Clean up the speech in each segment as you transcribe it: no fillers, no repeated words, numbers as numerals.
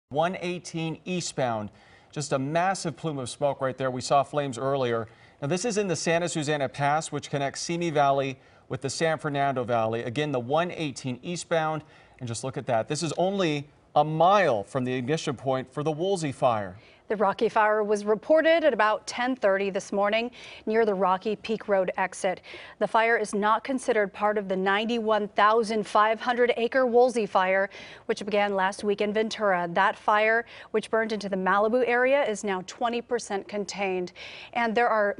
118 eastbound. Just a massive plume of smoke right there. We saw flames earlier. Now this is in the Santa Susana Pass, which connects Simi Valley with the San Fernando Valley. Again, the 118 eastbound. And just look at that. This is only a mile from the ignition point for the Woolsey fire. The Rocky fire was reported at about 10:30 this morning near the Rocky Peak Road exit. The fire is not considered part of the 91,500-acre Woolsey fire, which began last week in Ventura. That fire, which burned into the Malibu area, is now 20% contained. And there are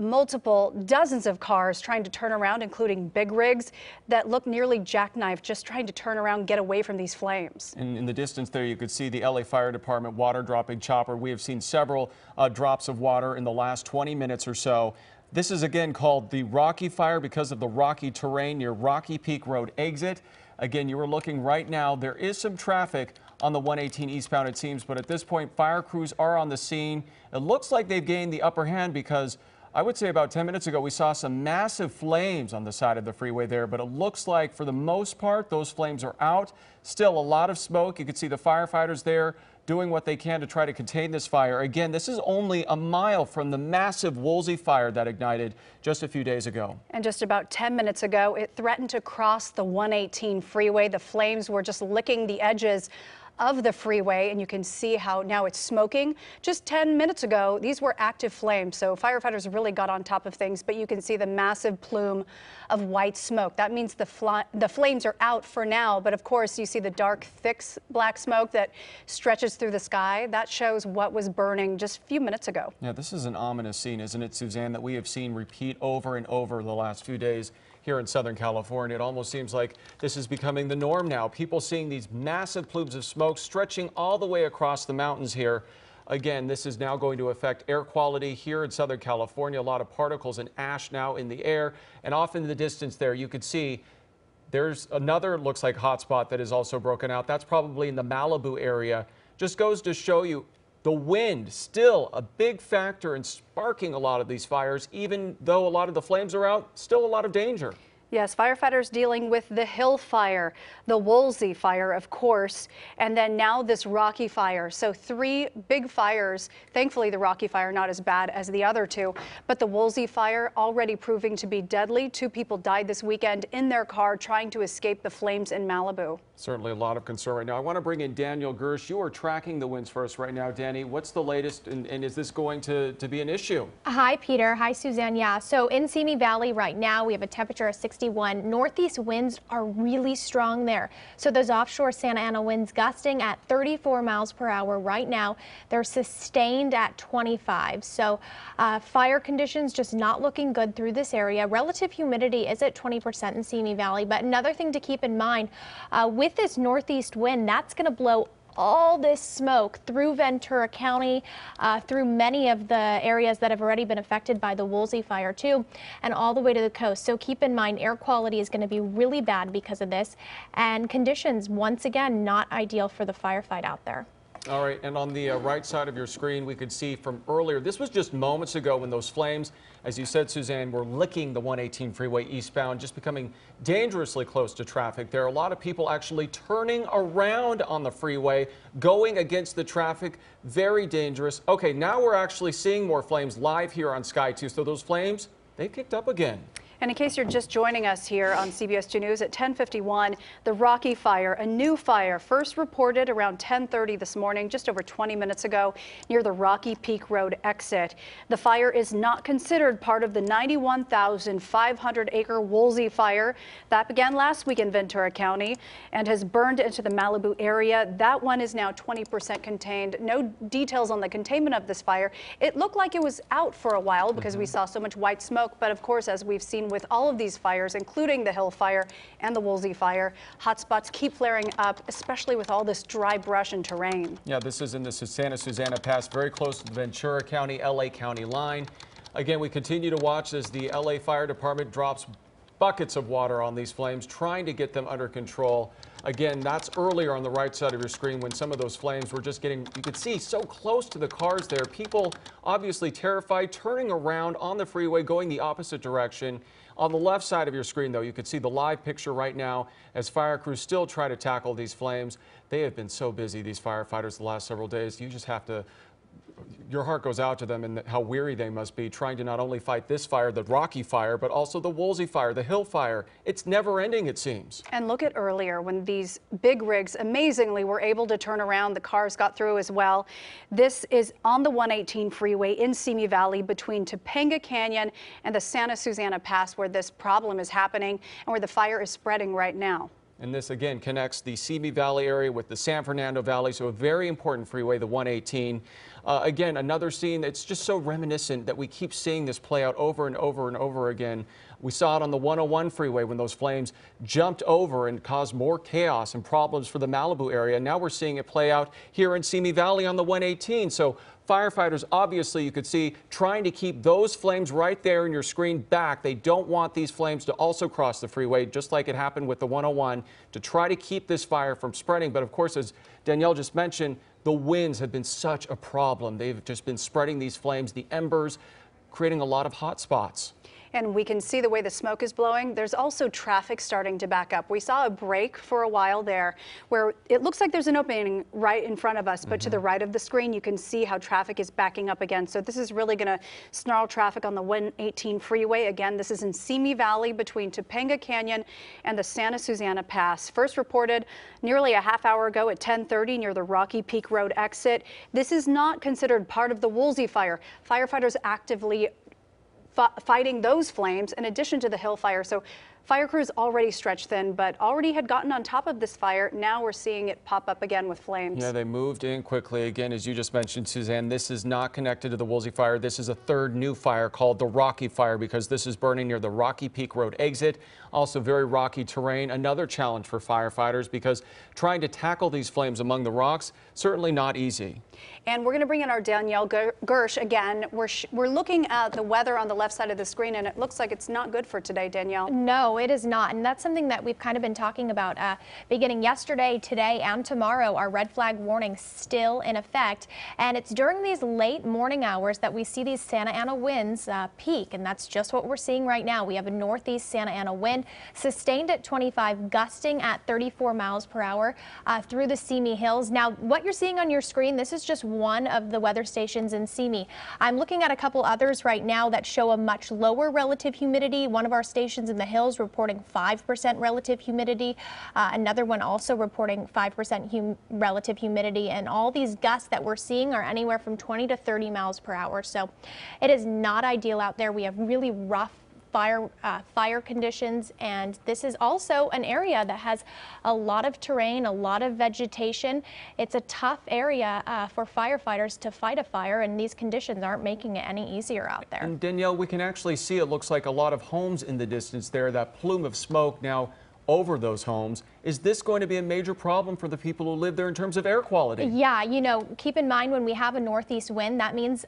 dozens of cars trying to turn around, including big rigs that look nearly jackknifed, just trying to turn around, get away from these flames. In the distance there, you could see the LA Fire Department water dropping chopper. We have seen several drops of water in the last 20 minutes or so. This is again called the Rocky Fire because of the rocky terrain near Rocky Peak Road exit. Again, you are looking right now. There is some traffic on the 118 eastbound, it seems, but at this point, fire crews are on the scene. It looks like they've gained the upper hand because I would say about 10 minutes ago, we saw some massive flames on the side of the freeway there, but it looks like for the most part, those flames are out. Still a lot of smoke. You can see the firefighters there doing what they can to try to contain this fire. Again, this is only a mile from the massive Woolsey fire that ignited just a few days ago. And just about 10 minutes ago, it threatened to cross the 118 freeway. The flames were just licking the edges of the freeway, and you can see how now it's smoking. Just 10 minutes ago, these were active flames, so firefighters really got on top of things, but you can see the massive plume of white smoke. That means the flames are out for now, but of course you see the dark, thick black smoke that stretches through the sky. That shows what was burning just a few minutes ago. Yeah, this is an ominous scene, isn't it, Suzanne, that we have seen repeat over and over the last few days here in Southern California. It almost seems like this is becoming the norm now. People seeing these massive plumes of smoke stretching all the way across the mountains here. Again, this is now going to affect air quality here in Southern California. A lot of particles and ash now in the air. And off in the distance there, you could see there's another, looks like, hotspot that is also broken out. That's probably in the Malibu area. Just goes to show you the wind still a big factor in sparking a lot of these fires. Even though a lot of the flames are out, still a lot of danger. Yes, firefighters dealing with the Hill fire, the Woolsey fire, of course, and then now this Rocky fire. So 3 big fires. Thankfully, the Rocky fire not as bad as the other 2, but the Woolsey fire already proving to be deadly. 2 people died this weekend in their car trying to escape the flames in Malibu. Certainly a lot of concern right now. I want to bring in Daniel Gersh. You are tracking the winds for us right now. Danny, what's the latest, and is this going to be an issue? Hi, Peter. Hi, Suzanne. Yeah, so in Simi Valley right now, we have a temperature of 61. Northeast winds are really strong there. So those offshore Santa Ana winds gusting at 34 miles per hour right now. They're sustained at 25. So fire conditions just not looking good through this area. Relative humidity is at 20% in Simi Valley. But another thing to keep in mind, with this northeast wind, that's going to blow all this smoke through Ventura County, through many of the areas that have already been affected by the Woolsey fire too, and all the way to the coast. So keep in mind, air quality is going to be really bad because of this, and conditions, once again, not ideal for the firefight out there. All right, and on the right side of your screen, we could see from earlier, this was just moments ago when those flames, as you said, Suzanne, were licking the 118 freeway eastbound, just becoming dangerously close to traffic. There are a lot of people actually turning around on the freeway, going against the traffic. Very dangerous. Okay, now we're actually seeing more flames live here on Sky 2. So those flames, they kicked up again. And in case you're just joining us here on CBS 2 News at 10:51, the Rocky fire, a new fire, first reported around 10:30 this morning, just over 20 minutes ago, near the Rocky Peak Road exit. The fire is not considered part of the 91,500-acre Woolsey fire that began last week in Ventura County and has burned into the Malibu area. That one is now 20% contained. No details on the containment of this fire. It looked like it was out for a while because we saw so much white smoke, but of course, as we've seen with all of these fires, including the Hill fire and the Woolsey fire, hotspots keep flaring up, especially with all this dry brush and terrain. Yeah, this is in the Santa Susana Pass, very close to the Ventura County, LA County line. Again, we continue to watch as the LA Fire Department drops buckets of water on these flames, trying to get them under control. Again, that's earlier on the right side of your screen when some of those flames were just getting, you could see so close to the cars there. People obviously terrified, turning around on the freeway, going the opposite direction. On the left side of your screen, though, you could see the live picture right now as fire crews still try to tackle these flames. They have been so busy, these firefighters, the last several days. You just have to, your heart goes out to them and how weary they must be trying to not only fight this fire, the Rocky fire, but also the Woolsey fire, the Hill fire. It's never ending, it seems. And look at earlier when these big rigs amazingly were able to turn around. The cars got through as well. This is on the 118 freeway in Simi Valley between Topanga Canyon and the Santa Susana Pass, where this problem is happening and where the fire is spreading right now. And this again connects the Simi Valley area with the San Fernando Valley, so a very important freeway, the 118. Again, another scene that's just so reminiscent that we keep seeing this play out over and over and over again. We saw it on the 101 freeway when those flames jumped over and caused more chaos and problems for the Malibu area. Now we're seeing it play out here in Simi Valley on the 118. So firefighters, obviously, you could see trying to keep those flames right there in your screen back. They don't want these flames to also cross the freeway, just like it happened with the 101, to try to keep this fire from spreading. But of course, as Danielle just mentioned, the winds have been such a problem. They've just been spreading these flames, the embers, creating a lot of hot spots. And we can see the way the smoke is blowing. There's also traffic starting to back up. We saw a break for a while there where it looks like there's an opening right in front of us, but to the right of the screen, you can see how traffic is backing up again. So this is really going to snarl traffic on the 118 freeway. Again, this is in Simi Valley between Topanga Canyon and the Santa Susana Pass. First reported nearly a half hour ago at 10:30 near the Rocky Peak Road exit. This is not considered part of the Woolsey fire. Firefighters actively fighting those flames in addition to the Hill fire. So fire crews already stretched thin, but already had gotten on top of this fire. Now we're seeing it pop up again with flames. Yeah, they moved in quickly. Again, as you just mentioned, Suzanne, this is not connected to the Woolsey fire. This is a third new fire called the Rocky fire because this is burning near the Rocky Peak Road exit. Also very rocky terrain. Another challenge for firefighters because trying to tackle these flames among the rocks, certainly not easy. And we're going to bring in our Danielle Gersh again. We're looking at the weather on the left side of the screen, and it looks like it's not good for today, Danielle. No, it is not. And that's something that we've kind of been talking about beginning yesterday, today, and tomorrow. Our red flag warning still in effect. And it's during these late morning hours that we see these Santa Ana winds peak. And that's just what we're seeing right now. We have a northeast Santa Ana wind sustained at 25, gusting at 34 miles per hour through the Simi Hills. Now, what you're seeing on your screen, this is just one of the weather stations in Simi. I'm looking at a couple others right now that show a much lower relative humidity. One of our stations in the hills reporting 5% relative humidity. Another one also reporting 5% relative humidity. And all these gusts that we're seeing are anywhere from 20 to 30 miles per hour. So it is not ideal out there. We have really rough fire conditions, and this is also an area that has a lot of terrain, a lot of vegetation. It's a tough area for firefighters to fight a fire, and these conditions aren't making it any easier out there. And Danielle, we can actually see it looks like a lot of homes in the distance there, that plume of smoke now over those homes. Is this going to be a major problem for the people who live there in terms of air quality? Yeah, you know, keep in mind when we have a northeast wind, that means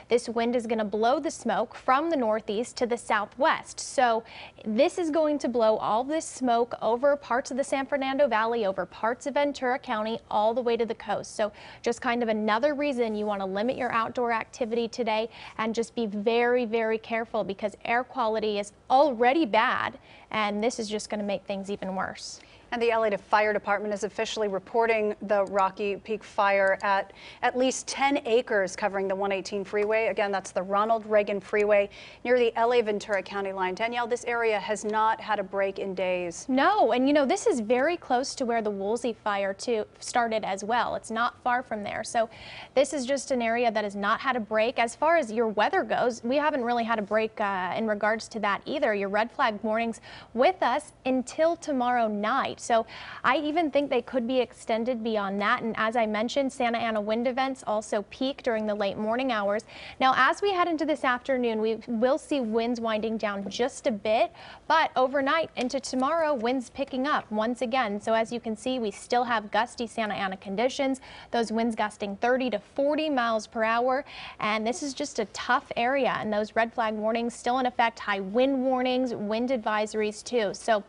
this wind is going to blow the smoke from the northeast to the southwest. So this is going to blow all this smoke over parts of the San Fernando Valley, over parts of Ventura County, all the way to the coast. So just kind of another reason you want to limit your outdoor activity today and just be very, very careful because air quality is already bad, and this is just going to make things even worse. And the LA Fire Department is officially reporting the Rocky Peak fire at least 10 acres covering the 118 freeway. Again, that's the Ronald Reagan Freeway near the LA Ventura County line. Danielle, this area has not had a break in days. No, and you know, this is very close to where the Woolsey fire started as well. It's not far from there. So this is just an area that has not had a break. As far as your weather goes, we haven't really had a break in regards to that either. Your red flag warnings with us until tomorrow night. So I even think they could be extended beyond that. And as I mentioned, Santa Ana wind events also peak during the late morning hours. Now, as we head into this afternoon, we will see winds winding down just a bit, but overnight into tomorrow, winds picking up once again. So as you can see, we still have gusty Santa Ana conditions, those winds gusting 30 to 40 miles per hour. And this is just a tough area, and those red flag warnings still in effect, high wind warnings, wind advisories too. So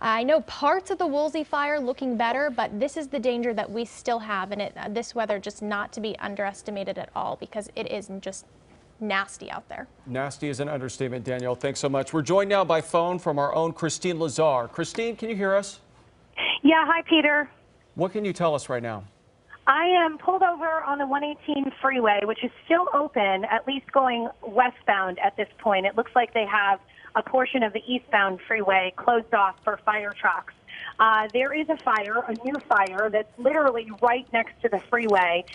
I know parts of the Woolsey fire looking better, but this is the danger that we still have, and this weather just not to be underestimated at all, because it is just nasty out there. Nasty is an understatement, Danielle. Thanks so much. We're joined now by phone from our own Christine Lazar. Christine, can you hear us? Yeah, hi, Peter. What can you tell us right now? I am pulled over on the 118 freeway, which is still open, at least going westbound at this point. It looks like they have a portion of the eastbound freeway closed off for fire trucks. There is a fire, a new fire, that's literally right next to the freeway.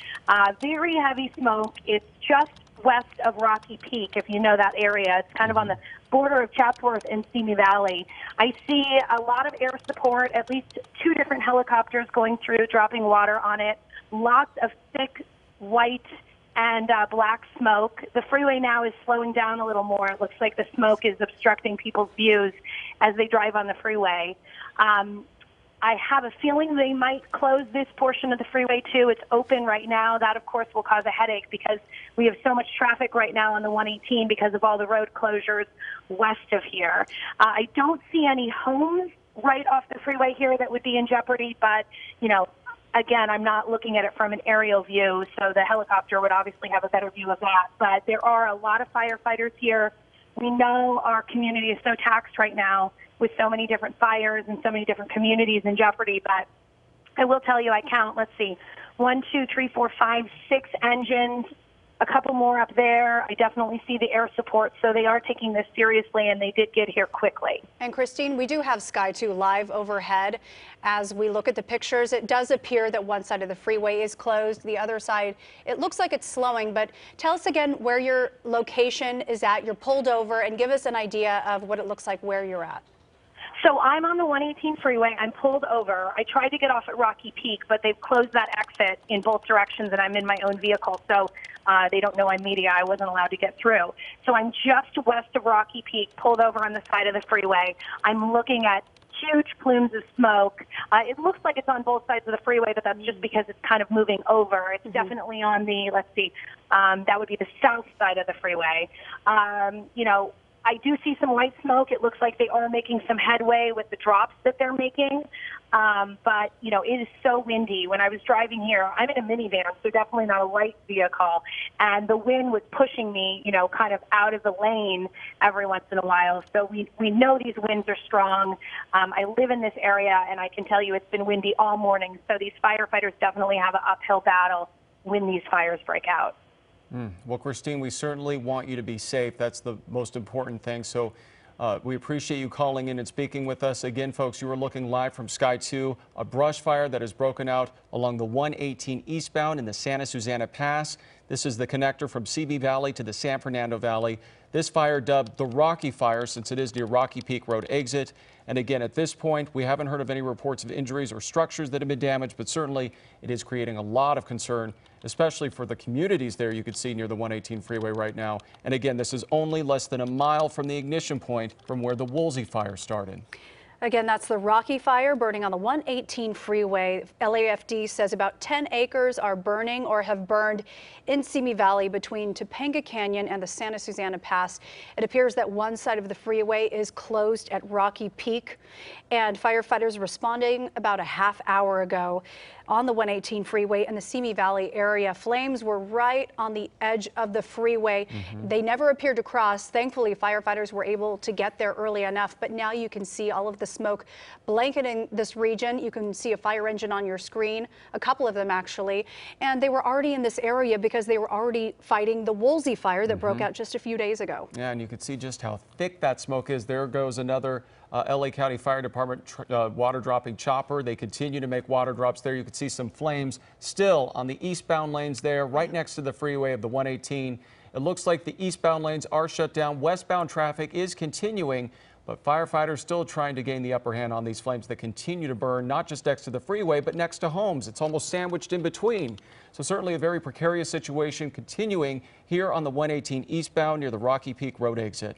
Very heavy smoke. It's just west of Rocky Peak, if you know that area. It's kind of on the border of Chatsworth and Simi Valley. I see a lot of air support, at least 2 different helicopters going through, dropping water on it. Lots of thick white and black smoke. The freeway now is slowing down a little more. It looks like the smoke is obstructing people's views as they drive on the freeway. I have a feeling they might close this portion of the freeway too. It's open right now. That, of course, will cause a headache because we have so much traffic right now on the 118 because of all the road closures west of here. I don't see any homes right off the freeway here that would be in jeopardy, but, you know, again, I'm not looking at it from an aerial view, so the helicopter would obviously have a better view of that. But there are a lot of firefighters here. We know our community is so taxed right now with so many different fires and so many different communities in jeopardy. But I will tell you, I count, let's see, 1, 2, 3, 4, 5, 6 engines, a couple more up there. I definitely see the air support, so they are taking this seriously, and they did get here quickly. And Christine, we do have Sky 2 live overhead. As we look at the pictures, it does appear that one side of the freeway is closed. The other side, it looks like it's slowing, but tell us again where your location is at. You're pulled over, and give us an idea of what it looks like where you're at. So I'm on the 118 freeway. I'm pulled over. I tried to get off at Rocky Peak, but they've closed that exit in both directions, and I'm in my own vehicle. So they don't know I'm media. I wasn't allowed to get through. So I'm just west of Rocky Peak, pulled over on the side of the freeway. I'm looking at huge plumes of smoke. It looks like it's on both sides of the freeway, but that's just because it's kind of moving over. It's definitely on the, let's see, that would be the south side of the freeway. You know, I do see some white smoke. It looks like they are making some headway with the drops that they're making. But, you know, it is so windy. When I was driving here, I'm in a minivan, so definitely not a light vehicle. And the wind was pushing me, you know, kind of out of the lane every once in a while. So we know these winds are strong. I live in this area, and I can tell you it's been windy all morning. So these firefighters definitely have an uphill battle when these fires break out. Well, Christine, we certainly want you to be safe. That's the most important thing. So we appreciate you calling in and speaking with us. Again, folks, you are looking live from Sky 2, a brush fire that has broken out along the 118 eastbound in the Santa Susana Pass. This is the connector from Simi Valley to the San Fernando Valley. This fire dubbed the Rocky Fire since it is near Rocky Peak Road exit. And again, at this point, we haven't heard of any reports of injuries or structures that have been damaged, but certainly it is creating a lot of concern, especially for the communities there you could see near the 118 freeway right now. And again, this is only less than a mile from the ignition point from where the Woolsey fire started. Again, that's the Rocky Fire burning on the 118 freeway. LAFD says about 10 acres are burning or have burned in Simi Valley between Topanga Canyon and the Santa Susana Pass. It appears that one side of the freeway is closed at Rocky Peak, and firefighters responding about a half hour ago on the 118 freeway in the Simi Valley area. Flames were right on the edge of the freeway. They never appeared to cross. Thankfully, firefighters were able to get there early enough, but now you can see all of the smoke blanketing this region. You can see a fire engine on your screen, a couple of them actually, and they were already in this area because they were already fighting the Woolsey fire that broke out just a few days ago. Yeah, and you can see just how thick that smoke is. There goes another LA County Fire Department water dropping chopper. They continue to make water drops there. You can see some flames still on the eastbound lanes there, right next to the freeway of the 118. It looks like the eastbound lanes are shut down. Westbound traffic is continuing, But firefighters still trying to gain the upper hand on these flames that continue to burn, not just next to the freeway, but next to homes. It's almost sandwiched in between. So certainly a very precarious situation continuing here on the 118 eastbound near the Rocky Peak Road exit.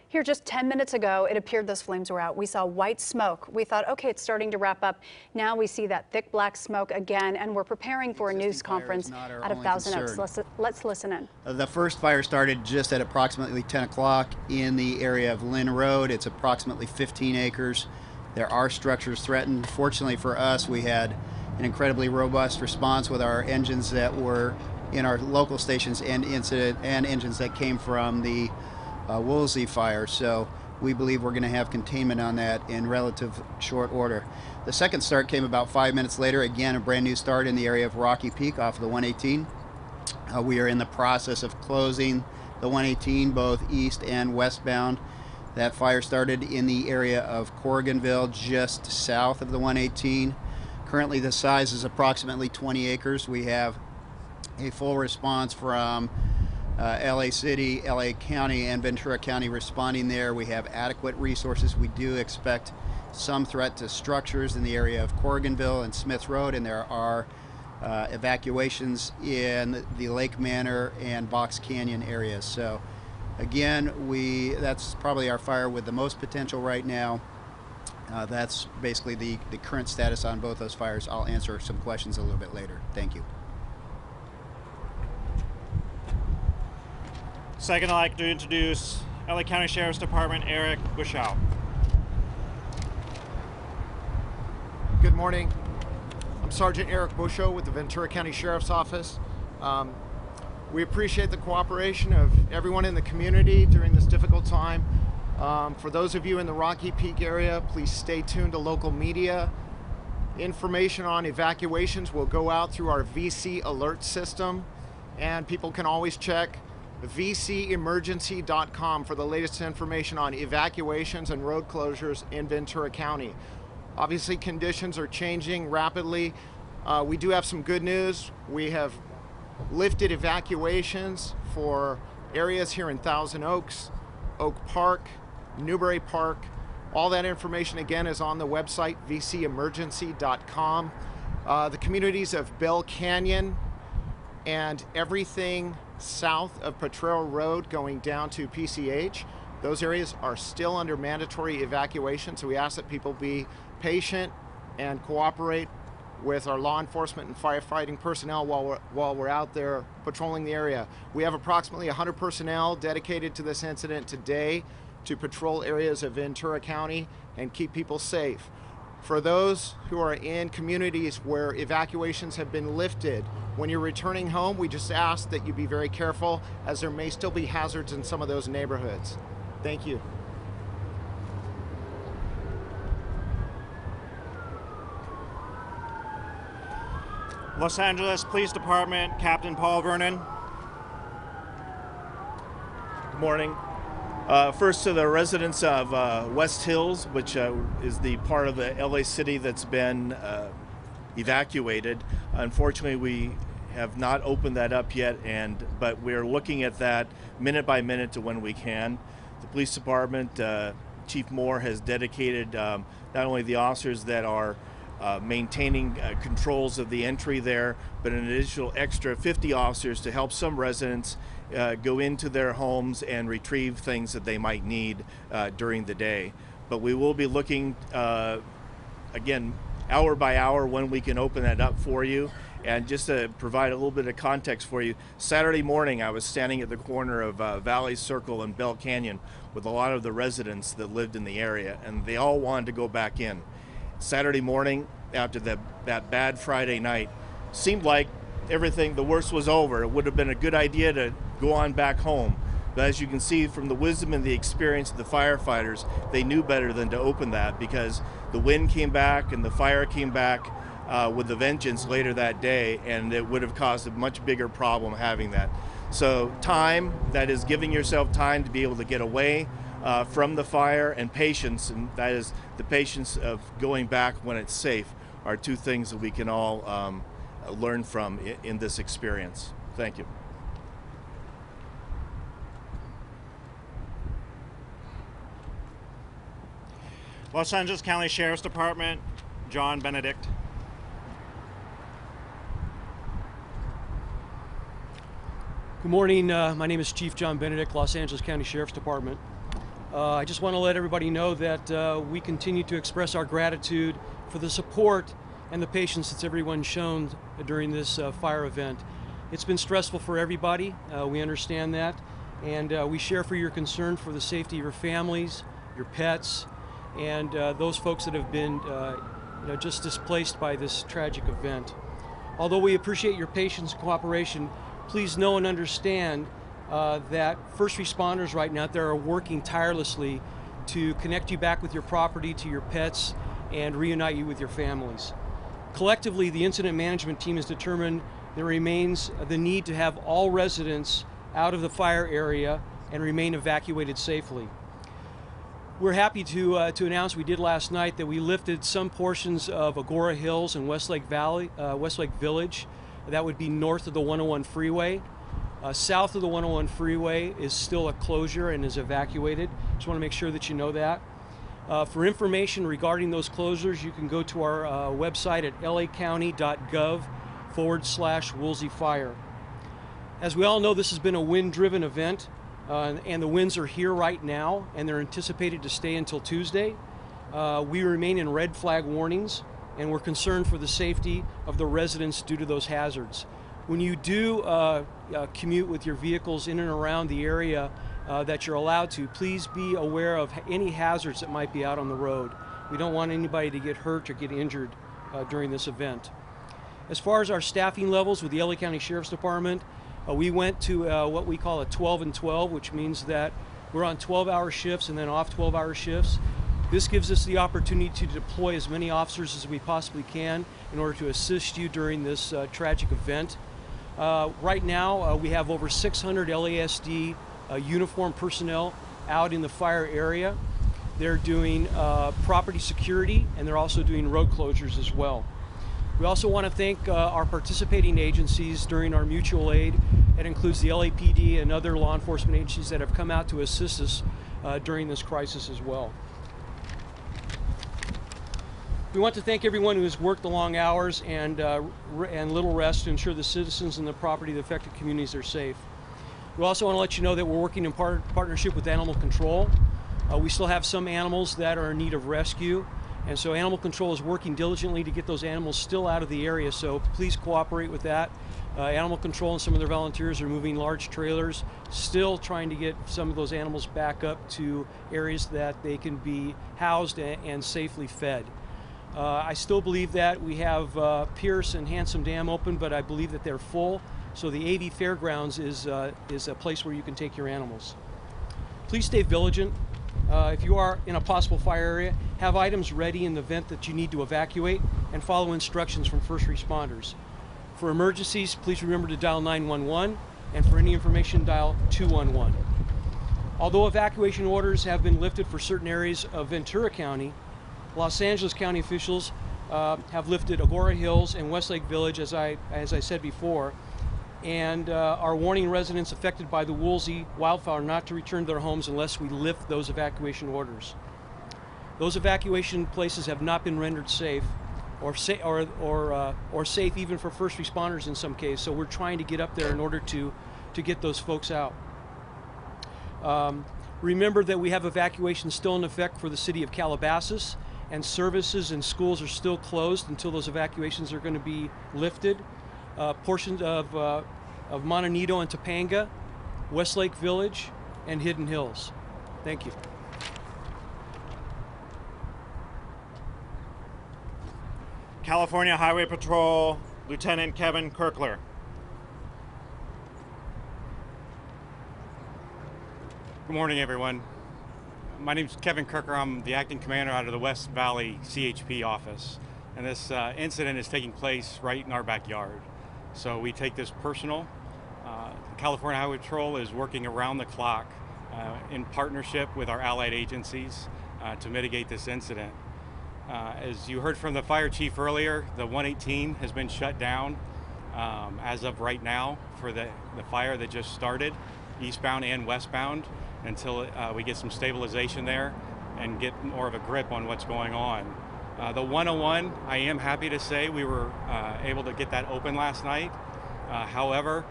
Here just 10 minutes ago, it appeared those flames were out. We saw white smoke. We thought, okay, it's starting to wrap up. Now we see that thick black smoke again, and we're preparing for a news conference out of Thousand Oaks. Let's listen in. The first fire started just at approximately 10 o'clock in the area of Lynn Road. It's approximately 15 acres. There are structures threatened. Fortunately for us, we had an incredibly robust response with our engines that were in our local stations and engines that came from the Woolsey fire, so we believe we're going to have containment on that in relative short order. The second start came about 5 minutes later, again a brand new start in the area of Rocky Peak off of the 118. We are in the process of closing the 118 both east and westbound. That fire started in the area of Corriganville just south of the 118. Currently the size is approximately 20 acres. We have a full response from LA City, LA County, and Ventura County responding there. We have adequate resources. We do expect some threat to structures in the area of Corriganville and Smith Road, and there are evacuations in the Lake Manor and Box Canyon areas. So again, that's probably our fire with the most potential right now. That's basically the current status on both those fires. I'll answer some questions a little bit later. Thank you. Second, I'd like to introduce LA County Sheriff's Department Eric Buschow. Good morning. I'm Sergeant Eric Buschow with the Ventura County Sheriff's Office. We appreciate the cooperation of everyone in the community during this difficult time. For those of you in the Rocky Peak area, please stay tuned to local media. Information on evacuations will go out through our VC alert system, and people can always check vcemergency.com for the latest information on evacuations and road closures in Ventura County. Obviously, conditions are changing rapidly. We do have some good news. We have lifted evacuations for areas here in Thousand Oaks, Oak Park, Newbury Park. All that information again is on the website vcemergency.com. The communities of Bell Canyon and everything south of Potrero Road going down to PCH, those areas are still under mandatory evacuation, so we ask that people be patient and cooperate with our law enforcement and firefighting personnel while we're out there patrolling the area. We have approximately 100 personnel dedicated to this incident today to patrol areas of Ventura County and keep people safe. For those who are in communities where evacuations have been lifted, when you're returning home, we just ask that you be very careful, as there may still be hazards in some of those neighborhoods. Thank you. Los Angeles Police Department, Captain Paul Vernon. Good morning. First to the residents of West Hills, which is the part of the LA City that's been evacuated. Unfortunately, we have not opened that up yet, but we're looking at that minute by minute to when we can. The police department, Chief Moore has dedicated not only the officers that are maintaining controls of the entry there, but an additional extra 50 officers to help some residents go into their homes and retrieve things that they might need during the day. But we will be looking, again, hour by hour when we can open that up for you. And just to provide a little bit of context for you, Saturday morning I was standing at the corner of Valley Circle and Bell Canyon with a lot of the residents that lived in the area, and they all wanted to go back in. Saturday morning, after that bad Friday night, seemed like everything, the worst was over. It would have been a good idea to go on back home. But as you can see from the wisdom and the experience of the firefighters, they knew better than to open that, because the wind came back and the fire came back with a vengeance later that day, and it would have caused a much bigger problem having that. So time, that is giving yourself time to be able to get away from the fire, and patience, and that is the patience of going back when it's safe, are two things that we can all learn from in this experience. Thank you. Los Angeles County Sheriff's Department, John Benedict. Good morning. My name is Chief John Benedict, Los Angeles County Sheriff's Department. I just want to let everybody know that we continue to express our gratitude for the support and the patience that's everyone shown during this fire event. It's been stressful for everybody. We understand that, and we share for your concern for the safety of your families, your pets, and those folks that have been just displaced by this tragic event. Although we appreciate your patience and cooperation, please know and understand that first responders right now there are working tirelessly to connect you back with your property, to your pets, and reunite you with your families. Collectively, the incident management team has determined there remains the need to have all residents out of the fire area and remain evacuated safely. We're happy to announce we did last night that we lifted some portions of Agora Hills and Westlake Village. That would be north of the 101 freeway. South of the 101 freeway is still a closure and is evacuated. Just want to make sure that you know that. For information regarding those closures, you can go to our website at lacounty.gov/Woolsey fire. As we all know, this has been a wind-driven event, and the winds are here right now, and they're anticipated to stay until Tuesday. We remain in red flag warnings, and we're concerned for the safety of the residents due to those hazards. When you do commute with your vehicles in and around the area that you're allowed to, please be aware of any hazards that might be out on the road. We don't want anybody to get hurt or get injured during this event. As far as our staffing levels with the LA County Sheriff's Department, we went to what we call a 12 and 12, which means that we're on 12-hour shifts and then off 12-hour shifts. This gives us the opportunity to deploy as many officers as we possibly can in order to assist you during this tragic event. Right now, we have over 600 LASD uniformed personnel out in the fire area. They're doing property security, and they're also doing road closures as well. We also want to thank our participating agencies during our mutual aid. It includes the LAPD and other law enforcement agencies that have come out to assist us during this crisis as well. We want to thank everyone who has worked the long hours and little rest to ensure the citizens and the property of the affected communities are safe. We also want to let you know that we're working in partnership with Animal Control. We still have some animals that are in need of rescue, and so Animal Control is working diligently to get those animals still out of the area, so please cooperate with that. Animal Control and some of their volunteers are moving large trailers, still trying to get some of those animals back up to areas that they can be housed and safely fed. I still believe that we have Pierce and Handsome Dam open, but I believe that they're full. So the AV Fairgrounds is a place where you can take your animals. Please stay vigilant. If you are in a possible fire area, have items ready in the event that you need to evacuate, and follow instructions from first responders. For emergencies, please remember to dial 911, and for any information, dial 211. Although evacuation orders have been lifted for certain areas of Ventura County, Los Angeles County officials have lifted Agora Hills and Westlake Village, as I said before, and are warning residents affected by the Woolsey wildfire not to return to their homes unless we lift those evacuation orders. Those evacuation places have not been rendered safe, or safe even for first responders in some cases. So we're trying to get up there in order to get those folks out. Remember that we have evacuations still in effect for the city of Calabasas, and services and schools are still closed until those evacuations are going to be lifted. Portions of Montanido and Topanga, Westlake Village, and Hidden Hills. Thank you. California Highway Patrol, Lieutenant Kevin Kirkler. Good morning, everyone. My name is Kevin Kirker. I'm the acting commander out of the West Valley CHP office. And this incident is taking place right in our backyard. So we take this personal. California Highway Patrol is working around the clock in partnership with our allied agencies to mitigate this incident. As you heard from the fire chief earlier, the 118 has been shut down as of right now for the fire that just started, eastbound and westbound, until we get some stabilization there. and get more of a grip on what's going on. The 101, I am happy to say we were able to get that open last night. However,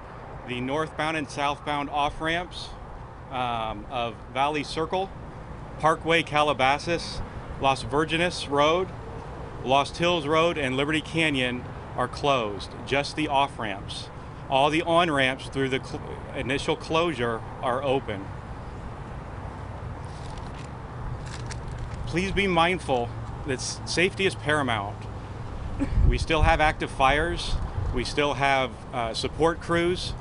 the northbound and southbound off-ramps of Valley Circle, Parkway Calabasas, Las Virgenes Road, Lost Hills Road, and Liberty Canyon are closed, just the off-ramps. All the on-ramps through the initial closure are open. Please be mindful that safety is paramount. We still have active fires. We still have support crews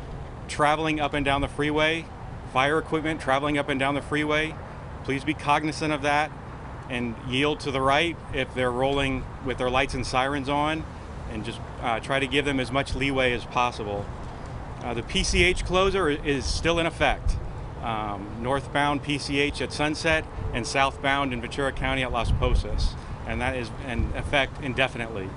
traveling up and down the freeway, fire equipment traveling up and down the freeway. Please be cognizant of that and yield to the right if they're rolling with their lights and sirens on, and just try to give them as much leeway as possible. The PCH closure is still in effect. Northbound PCH at Sunset and southbound in Ventura County at Las Posas, and that is in effect indefinitely.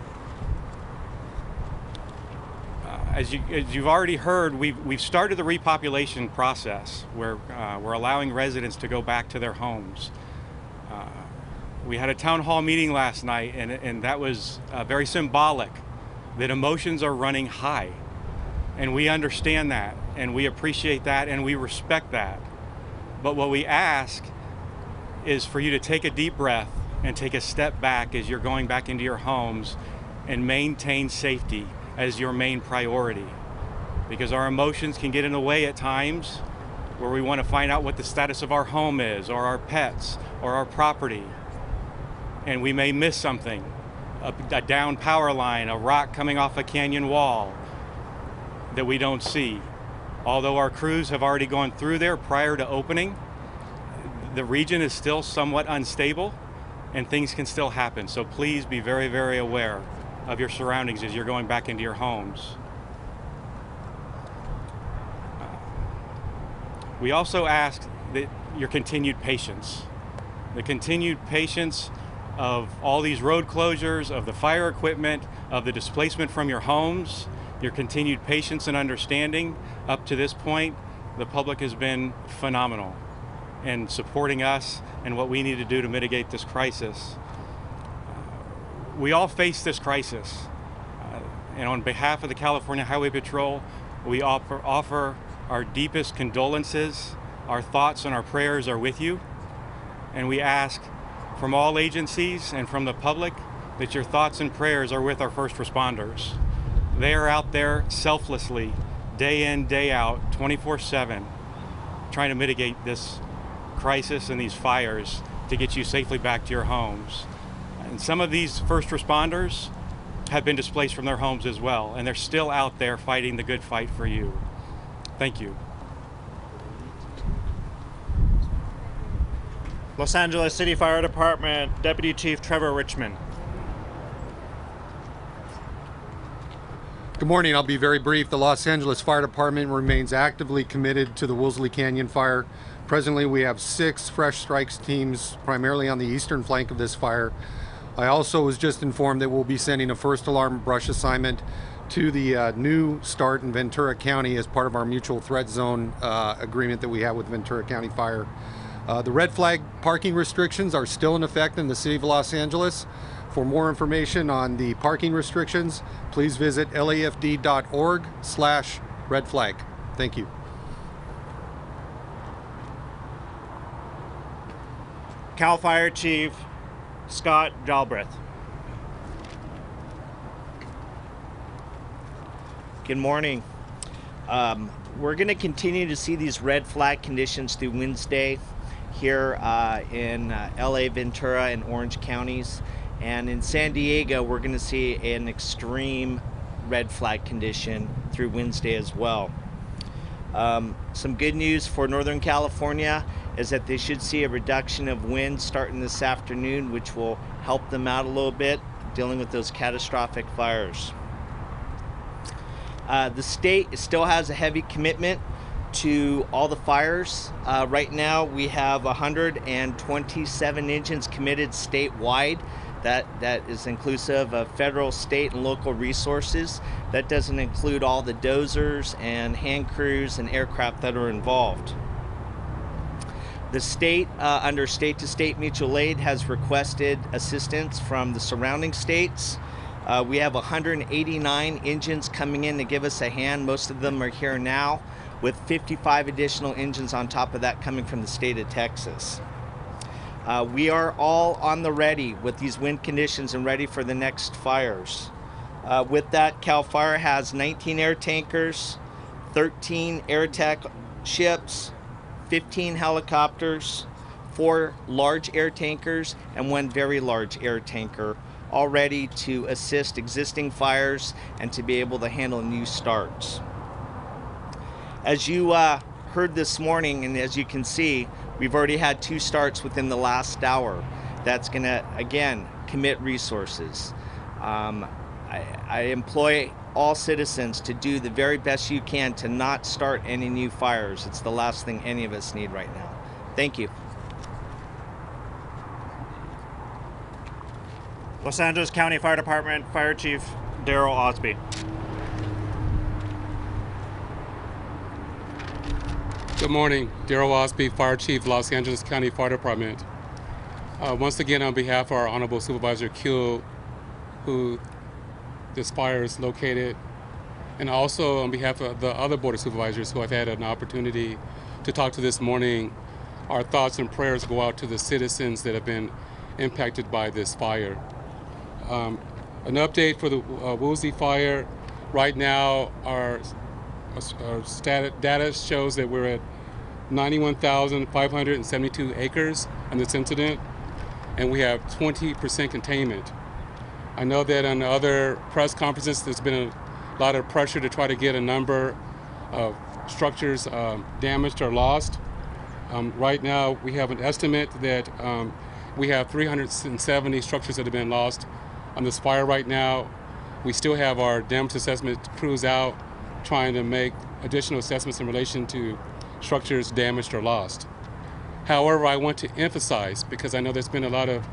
As you've already heard, we've started the repopulation process where we're allowing residents to go back to their homes. We had a town hall meeting last night, and that was very symbolic that emotions are running high. And we understand that, and we appreciate that, and we respect that. But what we ask is for you to take a deep breath and take a step back as you're going back into your homes and maintain safety as your main priority. Because our emotions can get in the way at times where we want to find out what the status of our home is, or our pets, or our property. And we may miss something, a down power line, a rock coming off a canyon wall that we don't see. Although our crews have already gone through there prior to opening, the region is still somewhat unstable and things can still happen. So please be very, very aware of your surroundings as you're going back into your homes. We also ask that your continued patience, the continued patience of all these road closures, of the fire equipment, of the displacement from your homes, your continued patience and understanding. Up to this point, the public has been phenomenal in supporting us and what we need to do to mitigate this crisis. We all face this crisis, and on behalf of the California Highway Patrol, we offer our deepest condolences. Our thoughts and our prayers are with you, and we ask from all agencies and from the public that your thoughts and prayers are with our first responders. They are out there selflessly, day in, day out, 24/7, trying to mitigate this crisis and these fires to get you safely back to your homes. And some of these first responders have been displaced from their homes as well, and they're still out there fighting the good fight for you. Thank you. Los Angeles City Fire Department Deputy Chief Trevor Richmond. Good morning. I'll be very brief. The Los Angeles Fire Department remains actively committed to the Woolsey Canyon fire. Presently, we have 6 fresh strikes teams, primarily on the eastern flank of this fire. I also was just informed that we'll be sending a first alarm brush assignment to the new start in Ventura County as part of our mutual threat zone agreement that we have with Ventura County Fire. The red flag parking restrictions are still in effect in the city of Los Angeles. For more information on the parking restrictions, please visit lafd.org/red flag. Thank you. Cal Fire Chief Scott Jalbreth. Good morning. We're going to continue to see these red flag conditions through Wednesday here in LA, Ventura, and Orange counties. And in San Diego, we're going to see an extreme red flag condition through Wednesday as well. Some good news for Northern California is that they should see a reduction of wind starting this afternoon, which will help them out a little bit dealing with those catastrophic fires. The state still has a heavy commitment to all the fires. Right now we have 127 engines committed statewide. That is inclusive of federal, state, and local resources. That doesn't include all the dozers and hand crews and aircraft that are involved. The state, under state-to-state mutual aid, has requested assistance from the surrounding states. We have 189 engines coming in to give us a hand. Most of them are here now, with 55 additional engines on top of that coming from the state of Texas. We are all on the ready with these wind conditions and ready for the next fires. With that, CAL FIRE has 19 air tankers, 13 air tech ships, 15 helicopters, 4 large air tankers, and 1 very large air tanker, all ready to assist existing fires and to be able to handle new starts. As you heard this morning, and as you can see, we've already had 2 starts within the last hour. That's going to, again, commit resources. I employ all citizens to do the very best you can to not start any new fires. It's the last thing any of us need right now. Thank you. Los Angeles County Fire Department Fire Chief Daryl Osby. Good morning, Daryl Osby, Fire Chief, Los Angeles County Fire Department. Once again, on behalf of our Honorable Supervisor Kuehl, who this fire is located, and also on behalf of the other Board of Supervisors who I've had an opportunity to talk to this morning, our thoughts and prayers go out to the citizens that have been impacted by this fire. An update for the Woolsey fire. Right now, our data shows that we're at 91,572 acres on this incident, and we have 20% containment. I know that on other press conferences there's been a lot of pressure to try to get a number of structures damaged or lost. Right now we have an estimate that we have 370 structures that have been lost on this fire right now. We still have our damage assessment crews out trying to make additional assessments in relation to structures damaged or lost. However, I want to emphasize, because I know there's been a lot of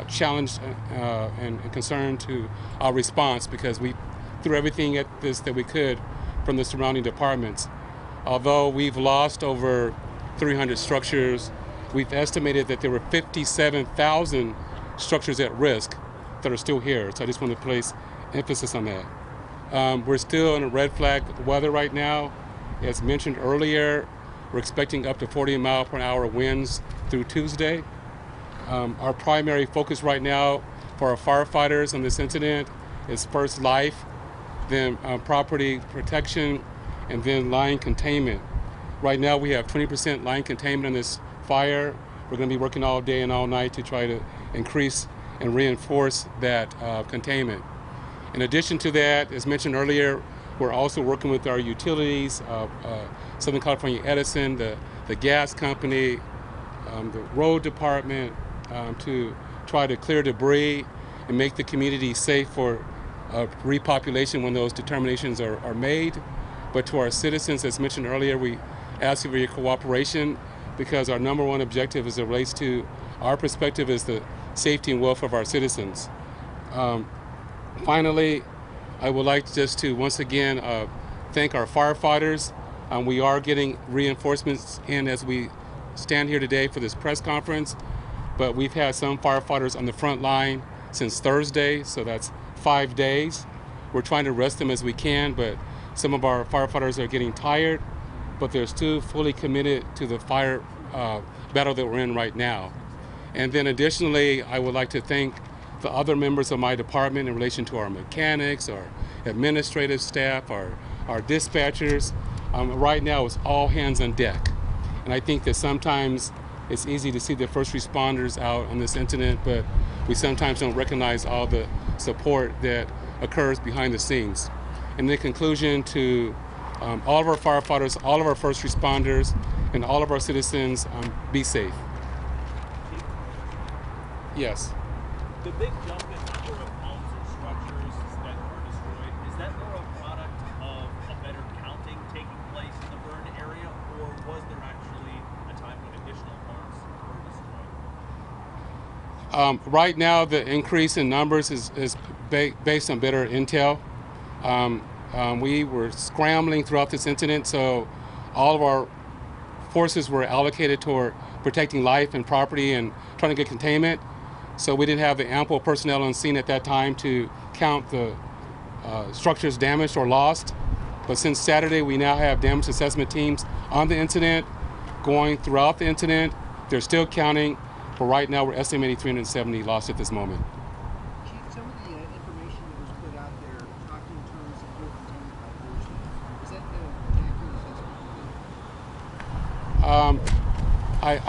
challenge and concern to our response, because we threw everything at this that we could from the surrounding departments. Although we've lost over 300 structures, we've estimated that there were 57,000 structures at risk that are still here. So I just want to place emphasis on that. We're still in a red flag weather right now. As mentioned earlier, we're expecting up to 40-mile-per-hour winds through Tuesday. Our primary focus right now for our firefighters on this incident is first life, then property protection, and then line containment. Right now we have 20% line containment on this fire. We're going to be working all day and all night to try to increase and reinforce that containment. In addition to that, as mentioned earlier, we're also working with our utilities, Southern California Edison, the gas company, the road department, to try to clear debris and make the community safe for repopulation when those determinations are made. But to our citizens, as mentioned earlier, we ask for your cooperation, because our number one objective as it relates to our perspective is the safety and welfare of our citizens. Finally, I would like just to once again thank our firefighters. We are getting reinforcements in as we stand here today for this press conference, but we've had some firefighters on the front line since Thursday, so that's 5 days. We're trying to rest them as we can, but some of our firefighters are getting tired, but they're still fully committed to the fire battle that we're in right now. And then additionally, I would like to thank the other members of my department in relation to our mechanics, our administrative staff, our dispatchers. Right now it's all hands on deck. And I think that sometimes it's easy to see the first responders out on this incident, but we sometimes don't recognize all the support that occurs behind the scenes. And in conclusion, to all of our firefighters, all of our first responders, and all of our citizens, be safe. Yes. The big jump in number of homes and structures that were destroyed, is that more a product of a better counting taking place in the burned area, or was there actually a time when additional homes were destroyed? Right now, the increase in numbers is based on better intel. We were scrambling throughout this incident, so all of our forces were allocated toward protecting life and property and trying to get containment. So we didn't have the ample personnel on scene at that time to count the structures damaged or lost. But since Saturday, we now have damage assessment teams on the incident, going throughout the incident. They're still counting, but right now we're estimating 370 lost at this moment. Chief, some of the information that was put out there talking in terms of full containment by Thursday, is that accurate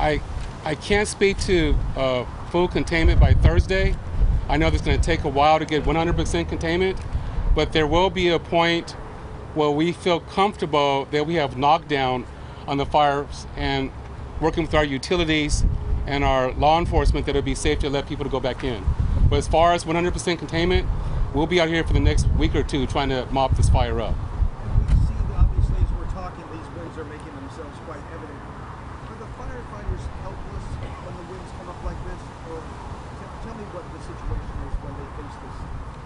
assessment? I can't speak to full containment by Thursday. I know it's going to take a while to get 100% containment, but there will be a point where we feel comfortable that we have knockdown on the fires, and working with our utilities and our law enforcement, that it'll be safe to let people to go back in. But as far as 100% containment, we'll be out here for the next week or two trying to mop this fire up. We see, obviously, as we're talking, these winds are making themselves quite evident. Are the firefighters helpless when the winds come up like this? Or tell me what the situation is when they face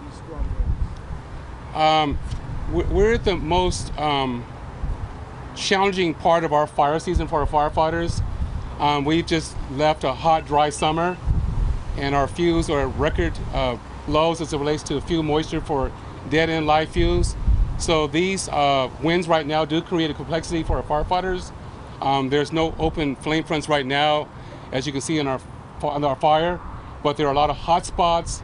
these strong winds. We're at the most challenging part of our fire season for our firefighters. We've just left a hot, dry summer, and our fuels are at record lows as it relates to fuel moisture for dead-end live fuels. So these winds right now do create a complexity for our firefighters. There's no open flame fronts right now, as you can see on our fire, but there are a lot of hot spots,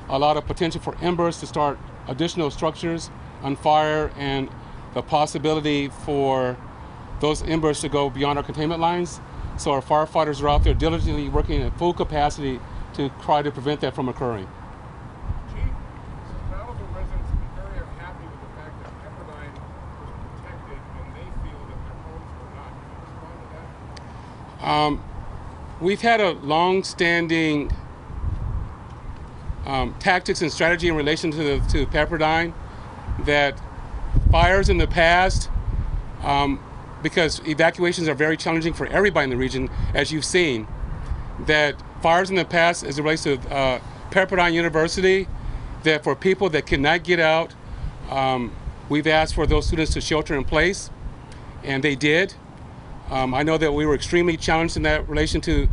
a lot of potential for embers to start additional structures on fire, and the possibility for those embers to go beyond our containment lines. So our firefighters are out there diligently working at full capacity to try to prevent that from occurring. Chief, Malibu residents in the area are happy with the fact that Pepperdine was protected and they feel that their homes were not. Can you respond to that? We've had a long-standing tactics and strategy in relation to Pepperdine, that fires in the past, because evacuations are very challenging for everybody in the region, as you've seen, that fires in the past, as it relates to Pepperdine University, that for people that cannot get out, we've asked for those students to shelter in place, and they did. I know that we were extremely challenged in that relation to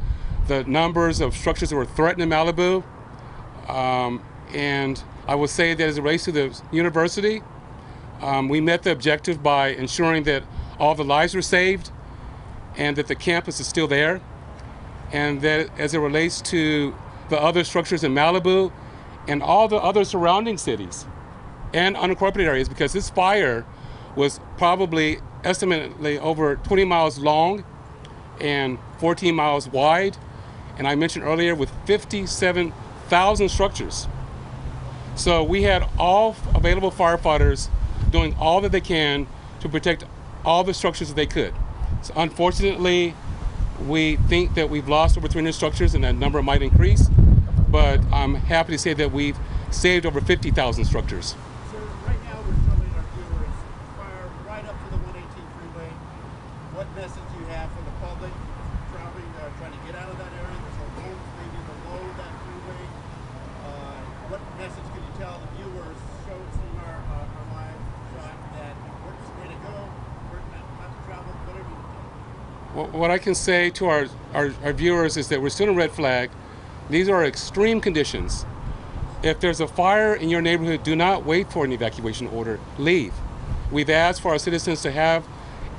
the numbers of structures that were threatened in Malibu. And I will say that as it relates to the university, we met the objective by ensuring that all the lives were saved and that the campus is still there. And that as it relates to the other structures in Malibu and all the other surrounding cities and unincorporated areas, because this fire was probably estimatedly over 20 miles long and 14 miles wide. And I mentioned earlier, with 57,000 structures. So we had all available firefighters doing all that they can to protect all the structures that they could. So unfortunately, we think that we've lost over 300 structures, and that number might increase, but I'm happy to say that we've saved over 50,000 structures. Sir, right now we're telling our viewers, fire right up to the 118 freeway. What message do you have for the public traveling, trying to get out of that area? There's no homes maybe below that freeway. What message can you tell the viewers, show some of our live shot, that where it's going to go, where not to travel, whatever you do? Well, what I can say to our viewers is that we're still in red flag. These are extreme conditions. If there's a fire in your neighborhood, do not wait for an evacuation order. Leave. We've asked for our citizens to have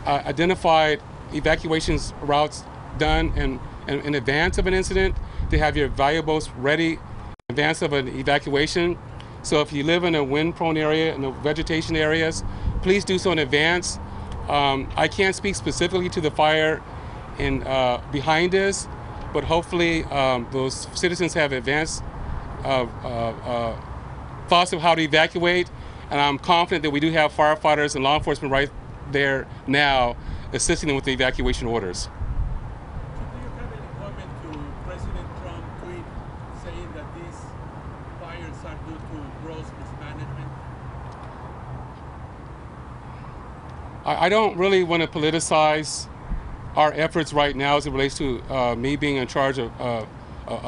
identified evacuations routes done in advance of an incident, to have your valuables ready in advance of an evacuation. So if you live in a wind-prone area, in the vegetation areas, please do so in advance. I can't speak specifically to the fire behind us, but hopefully those citizens have advanced thoughts of how to evacuate, and I'm confident that we do have firefighters and law enforcement right there now assisting them with the evacuation orders. Do you have any comment to President Trump's tweet saying that these fires are due to gross mismanagement? I don't really want to politicize our efforts right now as it relates to me being in charge of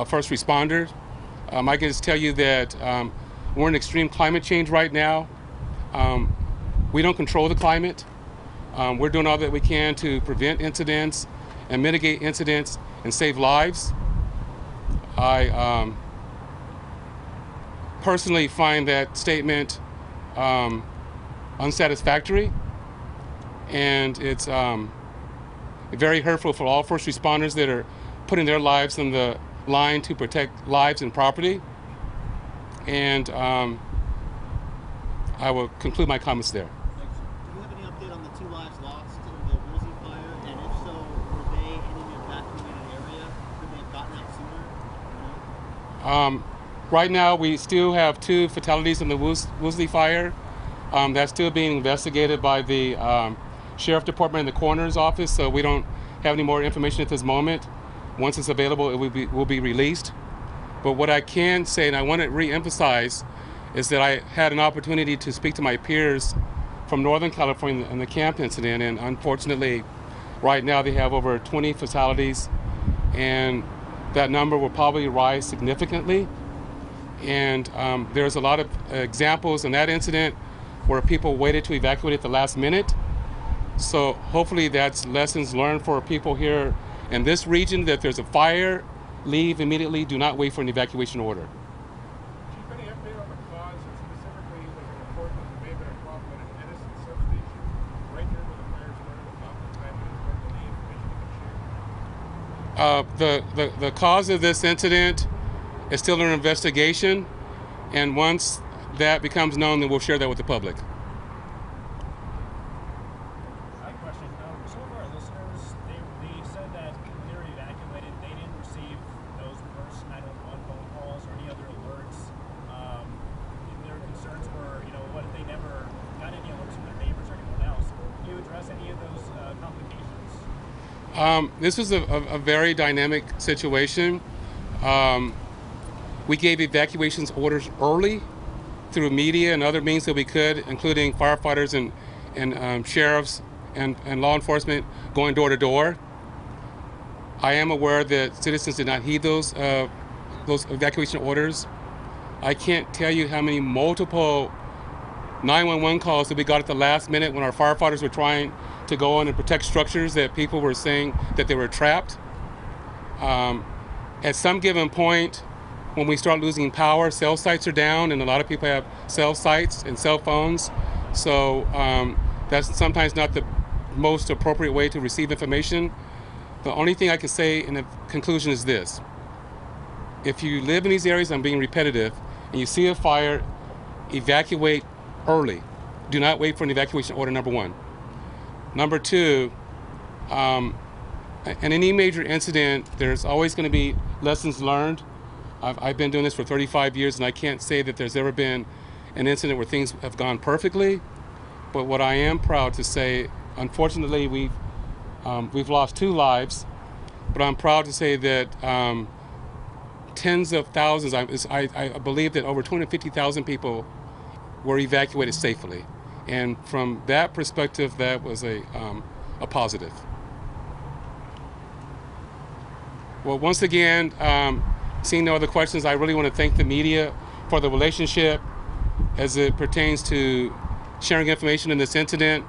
first responders. I can just tell you that we're in extreme climate change right now. We don't control the climate. We're doing all that we can to prevent incidents and mitigate incidents and save lives. I personally find that statement unsatisfactory, and it's very hurtful for all first responders that are putting their lives on the line to protect lives and property. And I will conclude my comments there. Do you have any update on the 2 lives lost in the Woolsey fire? And if so, were they in an evacuated area? Could they have gotten out sooner? Right now, we still have 2 fatalities in the Woolsey fire. That's still being investigated by the Sheriff Department and the Coroner's Office, so we don't have any more information at this moment. Once it's available, it will be released. But what I can say, and I want to re-emphasize, is that I had an opportunity to speak to my peers from Northern California in the camp incident, and unfortunately, right now they have over 20 fatalities, and that number will probably rise significantly. And there's a lot of examples in that incident where people waited to evacuate at the last minute. So hopefully that's lessons learned for people here in this region, that there's a fire, leave immediately, do not wait for an evacuation order. Chief, any update on the cause? And specifically, there's a report that there may have been a problem at an Edison substation right there where the fire started about the time it is worth any information you can share? The cause of this incident is still under investigation, and once that becomes known, then we'll share that with the public. Some of our listeners, they said that when they were evacuated, they didn't receive those first 911 phone calls or any other alerts. Their concerns were, what if they never got any alerts from their neighbors or anyone else? Can you address any of those complications? This was a very dynamic situation. We gave evacuations orders early through media and other means that we could, including firefighters and sheriffs and law enforcement going door to door. I am aware that citizens did not heed those evacuation orders. I can't tell you how many multiple 911 calls that we got at the last minute when our firefighters were trying to go in and protect structures that people were saying that they were trapped. At some given point, when we start losing power, cell sites are down, and a lot of people have cell sites and cell phones. So that's sometimes not the most appropriate way to receive information. The only thing I can say in the conclusion is this. If you live in these areas, I'm being repetitive, and you see a fire, evacuate early. Do not wait for an evacuation order, number 1. Number 2, in any major incident, there's always going to be lessons learned. I've been doing this for 35 years, and I can't say that there's ever been an incident where things have gone perfectly. But what I am proud to say, unfortunately, we've lost 2 lives, but I'm proud to say that tens of thousands, I believe that over 250,000 people were evacuated safely. And from that perspective, that was a positive. Well, once again, seeing no other questions, I really want to thank the media for the relationship as it pertains to sharing information in this incident,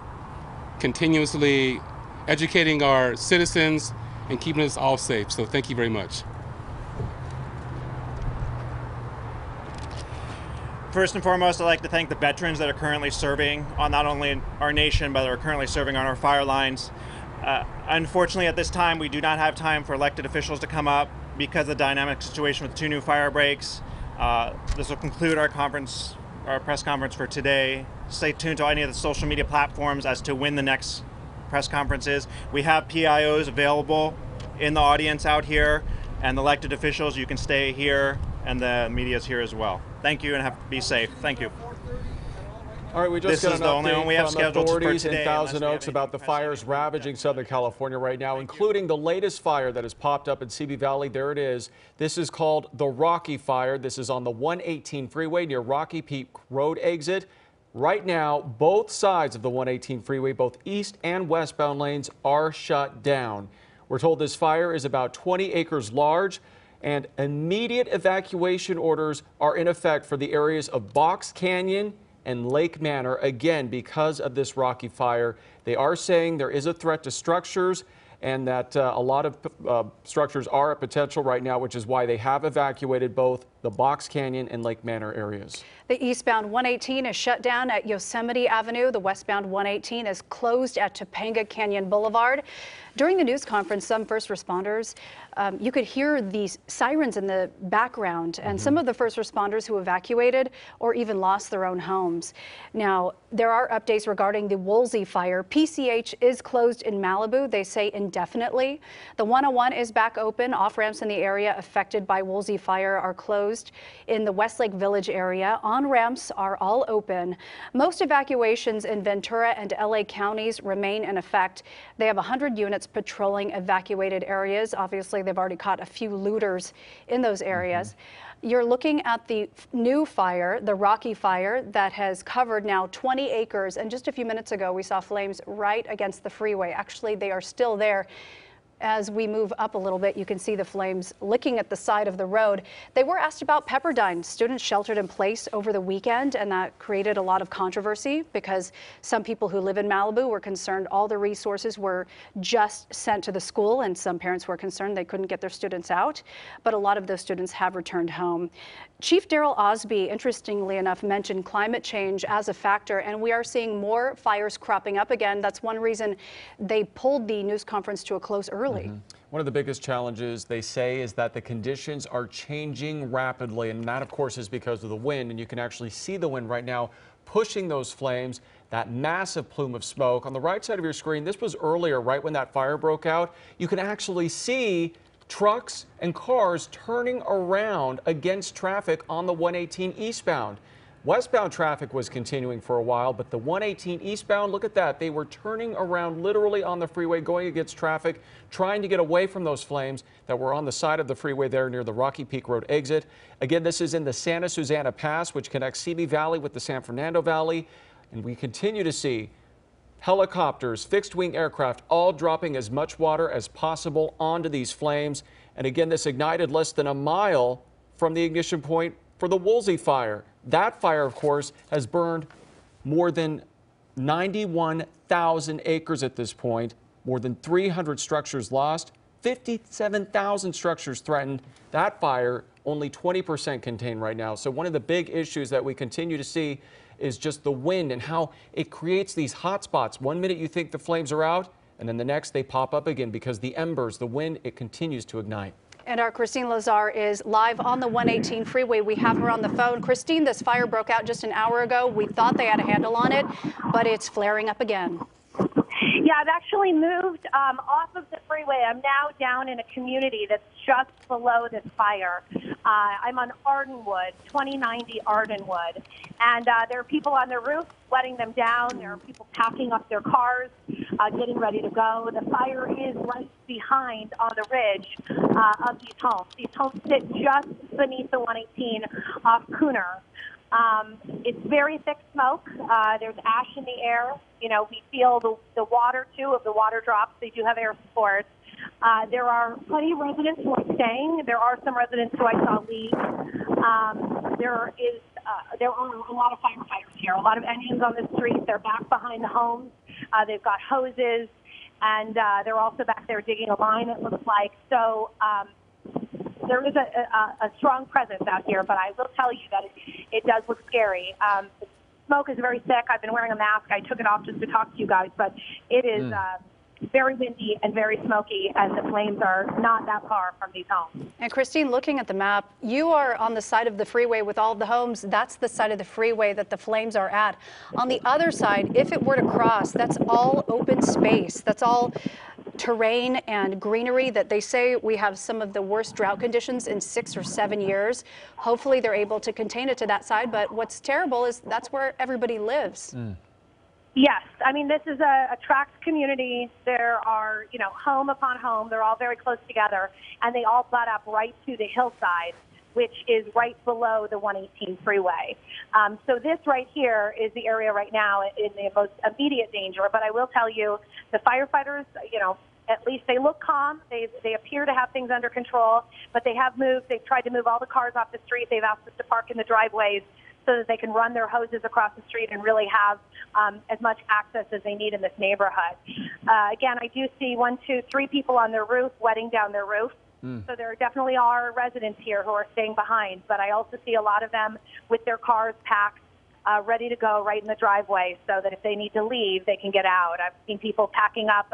continuously educating our citizens, and keeping us all safe. So thank you very much. First and foremost, I'd like to thank the veterans that are currently serving on not only our nation, but are currently serving on our fire lines. Unfortunately, at this time, we do not have time for elected officials to come up because of the dynamic situation with 2 new fire breaks. This will conclude our press conference for today. Stay tuned to any of the social media platforms as to when the next press conference is. We have PIOs available in the audience out here, and the elected officials, you can stay here, and the media is here as well. Thank you, and be safe. Thank you. All right, we just got an update from authorities in today, Thousand Oaks about the fires ravaging Southern California right now, including the latest fire that has popped up in CB Valley. There it is. This is called the Rocky Fire. This is on the 118 freeway near Rocky Peak Road exit. Right now, both sides of the 118 freeway, both east and westbound lanes, are shut down. We're told this fire is about 20 acres large, and immediate evacuation orders are in effect for the areas of Box Canyon and Lake Manor, again, because of this Rocky Fire. They are saying there is a threat to structures and that a lot of structures are at potential right now, which is why they have evacuated both the Box Canyon and Lake Manor areas. The eastbound 118 is shut down at Yosemite Avenue. The westbound 118 is closed at Topanga Canyon Boulevard. During the news conference, some first responders, you could hear these sirens in the background, and some of the first responders who evacuated or even lost their own homes. Now, there are updates regarding the Woolsey fire. PCH is closed in Malibu, they say indefinitely. The 101 is back open. Off-ramps in the area affected by Woolsey fire are closed. In the Westlake Village area, on-ramps are all open. Most evacuations in Ventura and LA counties remain in effect. They have 100 units patrolling evacuated areas. Obviously, they've already caught a few looters in those areas. You're looking at the new fire, the Rocky fire, that has covered now 20 acres. And just a few minutes ago, we saw flames right against the freeway. Actually, they are still there. As we move up a little bit, you can see the flames licking at the side of the road. They were asked about Pepperdine. Students sheltered in place over the weekend, and that created a lot of controversy because some people who live in Malibu were concerned all the resources were just sent to the school, and some parents were concerned they couldn't get their students out. But a lot of those students have returned home. Chief Darrell Osby, interestingly enough, mentioned climate change as a factor, and we are seeing more fires cropping up again. That's one reason they pulled the news conference to a close early. One of the biggest challenges, they say, is that the conditions are changing rapidly, and that, of course, is because of the wind, and you can actually see the wind right now pushing those flames, that massive plume of smoke. On the right side of your screen, this was earlier, right when that fire broke out. You can actually see trucks and cars turning around against traffic on the 118 eastbound. Westbound traffic was continuing for a while, but the 118 eastbound, look at that. They were turning around literally on the freeway, going against traffic, trying to get away from those flames that were on the side of the freeway there near the Rocky Peak Road exit. Again, this is in the Santa Susana Pass, which connects Simi Valley with the San Fernando Valley. And we continue to see helicopters, fixed-wing aircraft, all dropping as much water as possible onto these flames. And again, this ignited less than a mile from the ignition point for the Woolsey fire. That fire, of course, has burned more than 91,000 acres at this point, more than 300 structures lost, 57,000 structures threatened. That fire only 20% contained right now. So one of the big issues that we continue to see is just the wind and how it creates these hot spots. One minute you think the flames are out, and then the next they pop up again because the embers, the wind, it continues to ignite. And our Christine Lazar is live on the 118 freeway. We have her on the phone. Christine, this fire broke out just an hour ago. We thought they had a handle on it, but it's flaring up again. Yeah, I've actually moved off of the freeway. I'm now down in a community that's just below this fire. I'm on Ardenwood, 2090 Ardenwood. And there are people on the roof letting them down. There are people packing up their cars, getting ready to go. The fire is right behind on the ridge of these homes. These homes sit just beneath the 118 off Cooner. It's very thick smoke. There's ash in the air. You know, we feel the water, too, of the water drops. They do have air support. There are plenty of residents who are staying. There are some residents who I saw leave. There are a lot of firefighters here, a lot of engines on the street. They're back behind the homes. They've got hoses, and they're also back there digging a line, it looks like. So there is a strong presence out here, but I will tell you that it does look scary. The smoke is very thick. I've been wearing a mask. I took it off just to talk to you guys, but it is very windy and very smoky, and the flames are not that far from these homes. And Christine, looking at the map, you are on the side of the freeway with all the homes. That's the side of the freeway that the flames are at. On the other side, if it were to cross, that's all open space. That's all terrain and greenery that they say we have some of the worst drought conditions in 6 or 7 years. Hopefully they're able to contain it to that side, but what's terrible is that's where everybody lives. Yes, I mean, this is a tract community. There are, you know, home upon home. They're all very close together, and they all butt up right to the hillside, which is right below the 118 freeway. So this right here is the area right now in the most immediate danger. But I will tell you, the firefighters, you know, at least they look calm. They appear to have things under control, but they have moved. They've tried to move all the cars off the street. They've asked us to park in the driveways. so that they can run their hoses across the street and really have as much access as they need in this neighborhood. Again, I do see 1, 2, 3 people on their roof wetting down their roof. So there definitely are residents here who are staying behind, but I also see a lot of them with their cars packed, ready to go right in the driveway so that if they need to leave, they can get out. I've seen people packing up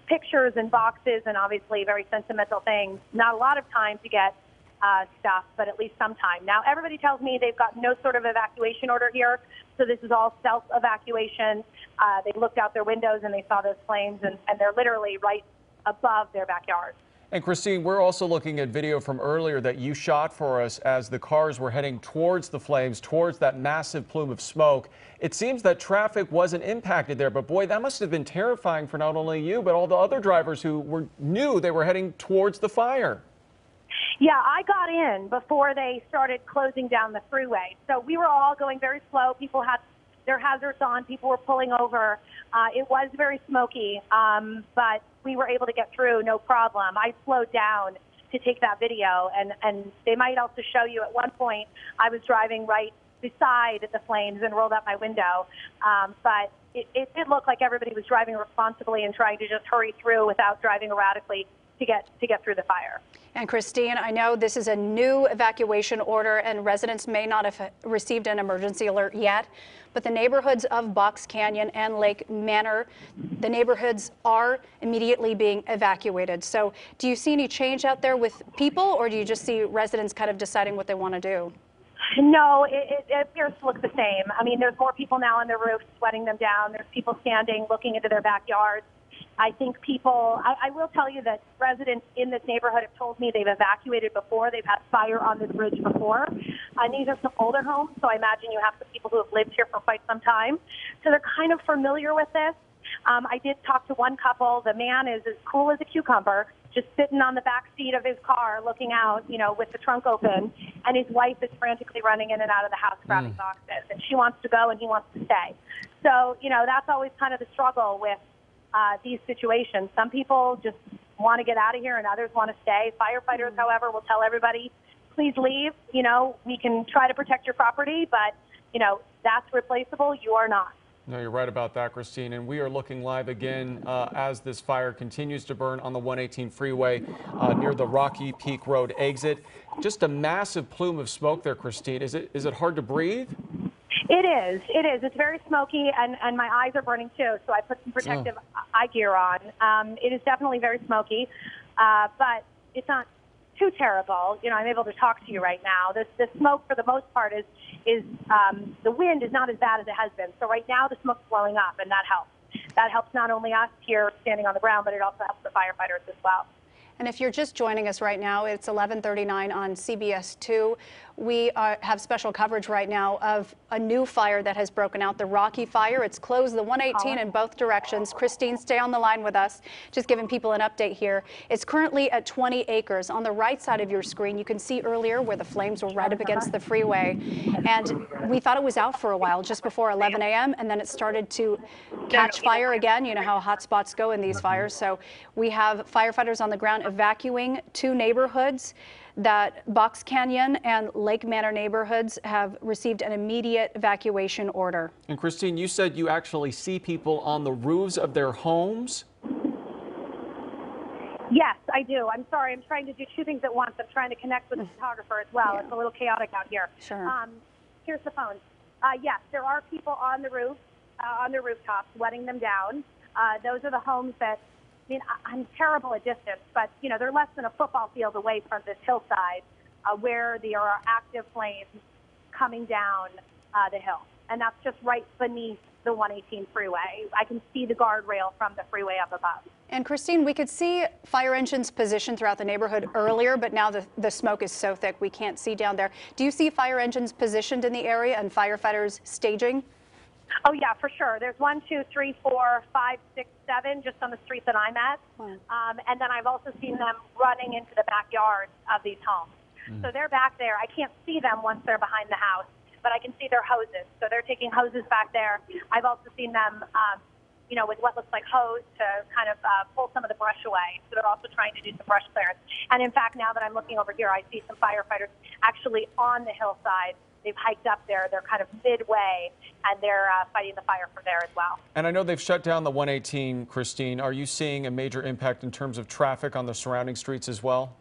pictures and boxes and obviously very sentimental things. Not a lot of time to get stuff, but at least some time. Now, everybody tells me they've got no sort of evacuation order here, so this is all self-evacuation. They looked out their windows and they saw those flames, and they're literally right above their backyard. And Christine, we're also looking at video from earlier that you shot for us as the cars were heading towards the flames, towards that massive plume of smoke. It seems that traffic wasn't impacted there, but boy, that must have been terrifying for not only you, but all the other drivers who knew they were heading towards the fire. Yeah, I got in before they started closing down the freeway. So we were all going very slow. People had their hazards on. People were pulling over. It was very smoky, but we were able to get through, no problem. I slowed down to take that video, and they might also show you at one point I was driving right beside the flames and rolled up my window. But it did look like everybody was driving responsibly and trying to just hurry through without driving erratically to get through the fire. And Christine, I know this is a new evacuation order and residents may not have received an emergency alert yet, but the neighborhoods of Box Canyon and Lake Manor, the neighborhoods are immediately being evacuated. So do you see any change out there with people, or do you just see residents kind of deciding what they want to do? No, it appears to look the same. I mean, there's more people now on their roofs sweating them down. There's people standing, looking into their backyards. I think people, I will tell you that residents in this neighborhood have told me they've evacuated before. They've had fire on this bridge before. And these are some older homes, so I imagine you have some people who have lived here for quite some time. So they're kind of familiar with this. I did talk to one couple. The man is as cool as a cucumber, just sitting on the back seat of his car looking out, you know, with the trunk open. And his wife is frantically running in and out of the house grabbing boxes. And she wants to go and he wants to stay. So, you know, that's always kind of the struggle with these situations. Some people just want to get out of here and others want to stay. Firefighters, however, will tell everybody, please leave. You know, we can try to protect your property, but, you know, that's replaceable. You are not. No, you're right about that, Christine. And we are looking live again as this fire continues to burn on the 118 freeway near the Rocky Peak Road exit. Just a massive plume of smoke there, Christine. Is it hard to breathe? It is. It is. It's very smoky, and my eyes are burning too, so I put some protective eye gear on. It is definitely very smoky, but it's not too terrible. You know, I'm able to talk to you right now. The smoke, for the most part, is the wind is not as bad as it has been. So right now, the smoke's blowing up, and that helps. That helps not only us here standing on the ground, but it also helps the firefighters as well. And if you're just joining us right now, it's 11:39 on CBS 2. We have special coverage right now of a new fire that has broken out, the Rocky Fire. It's closed the 118 in both directions. Christine, stay on the line with us, just giving people an update here. It's currently at 20 acres. On the right side of your screen, you can see earlier where the flames were right up against the freeway. And we thought it was out for a while, just before 11 a.m., and then it started to catch fire again. You know how hot spots go in these fires. So we have firefighters on the ground evacuating 2 neighborhoods. That Box Canyon and Lake Manor neighborhoods have received an immediate evacuation order. And Christine, you said you actually see people on the roofs of their homes? Yes, I do. I'm sorry. I'm trying to do 2 things at once. I'm trying to connect with the photographer as well. Yeah. It's a little chaotic out here. Sure. Here's the phone. Yes, there are people on the roof, on their rooftops, wetting them down. Those are the homes that, I mean, I'm terrible at distance, but, you know, they're less than a football field away from this hillside where there are active flames coming down the hill. And that's just right beneath the 118 freeway. I can see the guardrail from the freeway up above. And Christine, we could see fire engines positioned throughout the neighborhood earlier, but now the smoke is so thick we can't see down there. Do you see fire engines positioned in the area and firefighters staging? Oh, yeah, for sure. There's 1, 2, 3, 4, 5, 6, 7 just on the street that I'm at. And then I've also seen them running into the backyards of these homes. So they're back there. I can't see them once they're behind the house, but I can see their hoses. So they're taking hoses back there. I've also seen them, you know, with what looks like hose to kind of pull some of the brush away. So they're also trying to do some brush clearance. And in fact, now that I'm looking over here, I see some firefighters actually on the hillside they've hiked up there. They're kind of midway, and they're fighting the fire from there as well. And I know they've shut down the 118, Christine. Are you seeing a major impact in terms of traffic on the surrounding streets as well?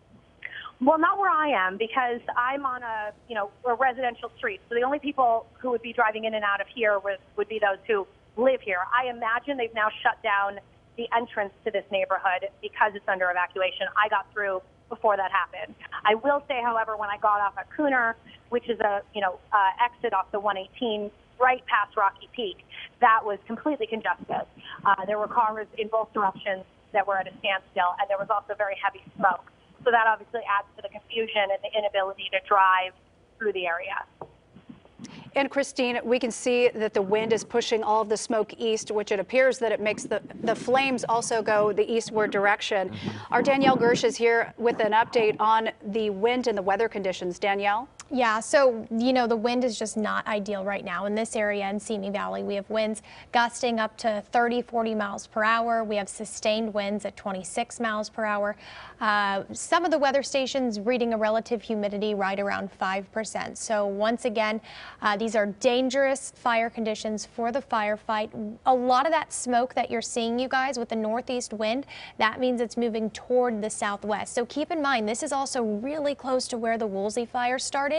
Well, not where I am, because I'm on a residential street. So the only people who would be driving in and out of here would be those who live here. I imagine they've now shut down the entrance to this neighborhood because it's under evacuation. I got through before that happened. I will say, however, when I got off at Cooner, which is a exit off the 118 right past Rocky Peak, that was completely congested. There were cars in both directions that were at a standstill, and there was also very heavy smoke. So that obviously adds to the confusion and the inability to drive through the area. And Christine, we can see that the wind is pushing all of the smoke east, which it appears that it makes the flames also go the eastward direction. Our Danielle Gersh is here with an update on the wind and the weather conditions. Danielle? Yeah, so, the wind is just not ideal right now. In this area in Simi Valley, we have winds gusting up to 30, 40 miles per hour. We have sustained winds at 26 miles per hour. Some of the weather stations reading a relative humidity right around 5%. So once again, these are dangerous fire conditions for the firefight. A lot of that smoke that you're seeing, you guys, with the northeast wind, that means it's moving toward the southwest. So keep in mind, this is also really close to where the Woolsey fire started.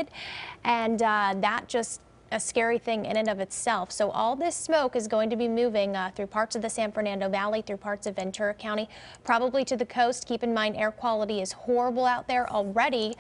And that just a scary thing in and of itself. So all this smoke is going to be moving through parts of the San Fernando Valley, through parts of Ventura County, probably to the coast. Keep in mind, air quality is horrible out there already.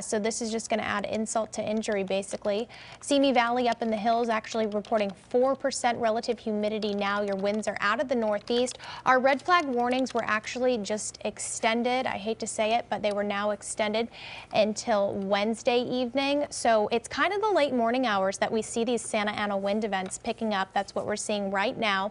So this is just going to add insult to injury, basically. Simi Valley up in the hills actually reporting 4% relative humidity now. Your winds are out of the northeast. Our red flag warnings were actually just extended. I hate to say it, but they were now extended until Wednesday evening. So it's kind of the late morning hours that we see these Santa Ana wind events picking up. That's what we're seeing right now.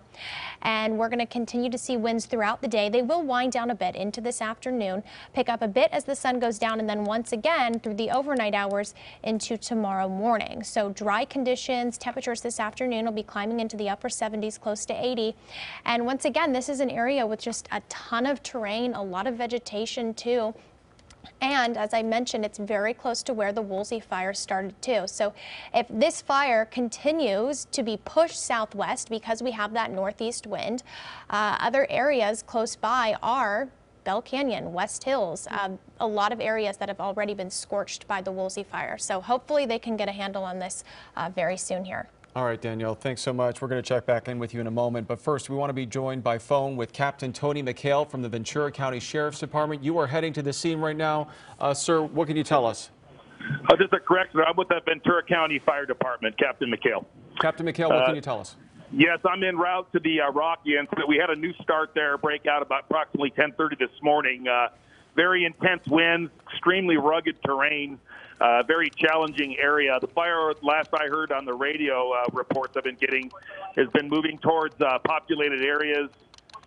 And we're going to continue to see winds throughout the day. They will wind down a bit into this afternoon, pick up a bit as the sun goes down, and then once again through the overnight hours into tomorrow morning. So dry conditions, temperatures this afternoon will be climbing into the upper 70s, close to 80. And once again, this is an area with just a ton of terrain, a lot of vegetation too. And as I mentioned, it's very close to where the Woolsey fire started too. So if this fire continues to be pushed southwest because we have that northeast wind, other areas close by are Bell Canyon, West Hills, a lot of areas that have already been scorched by the Woolsey fire. So hopefully they can get a handle on this very soon here. All right, Danielle, thanks so much. We're going to check back in with you in a moment. But first, we want to be joined by phone with Captain Tony McHale from the Ventura County Sheriff's Department. You are heading to the scene right now. Sir, what can you tell us? Just a correction. I'm with the Ventura County Fire Department, Captain McHale. Captain McHale, what can you tell us? Yes, I'm en route to the Rocky incident. We had a new start there, break out about approximately 10:30 this morning. Very intense winds, extremely rugged terrain. Very challenging area. The fire, last I heard on the radio reports I've been getting, has been moving towards populated areas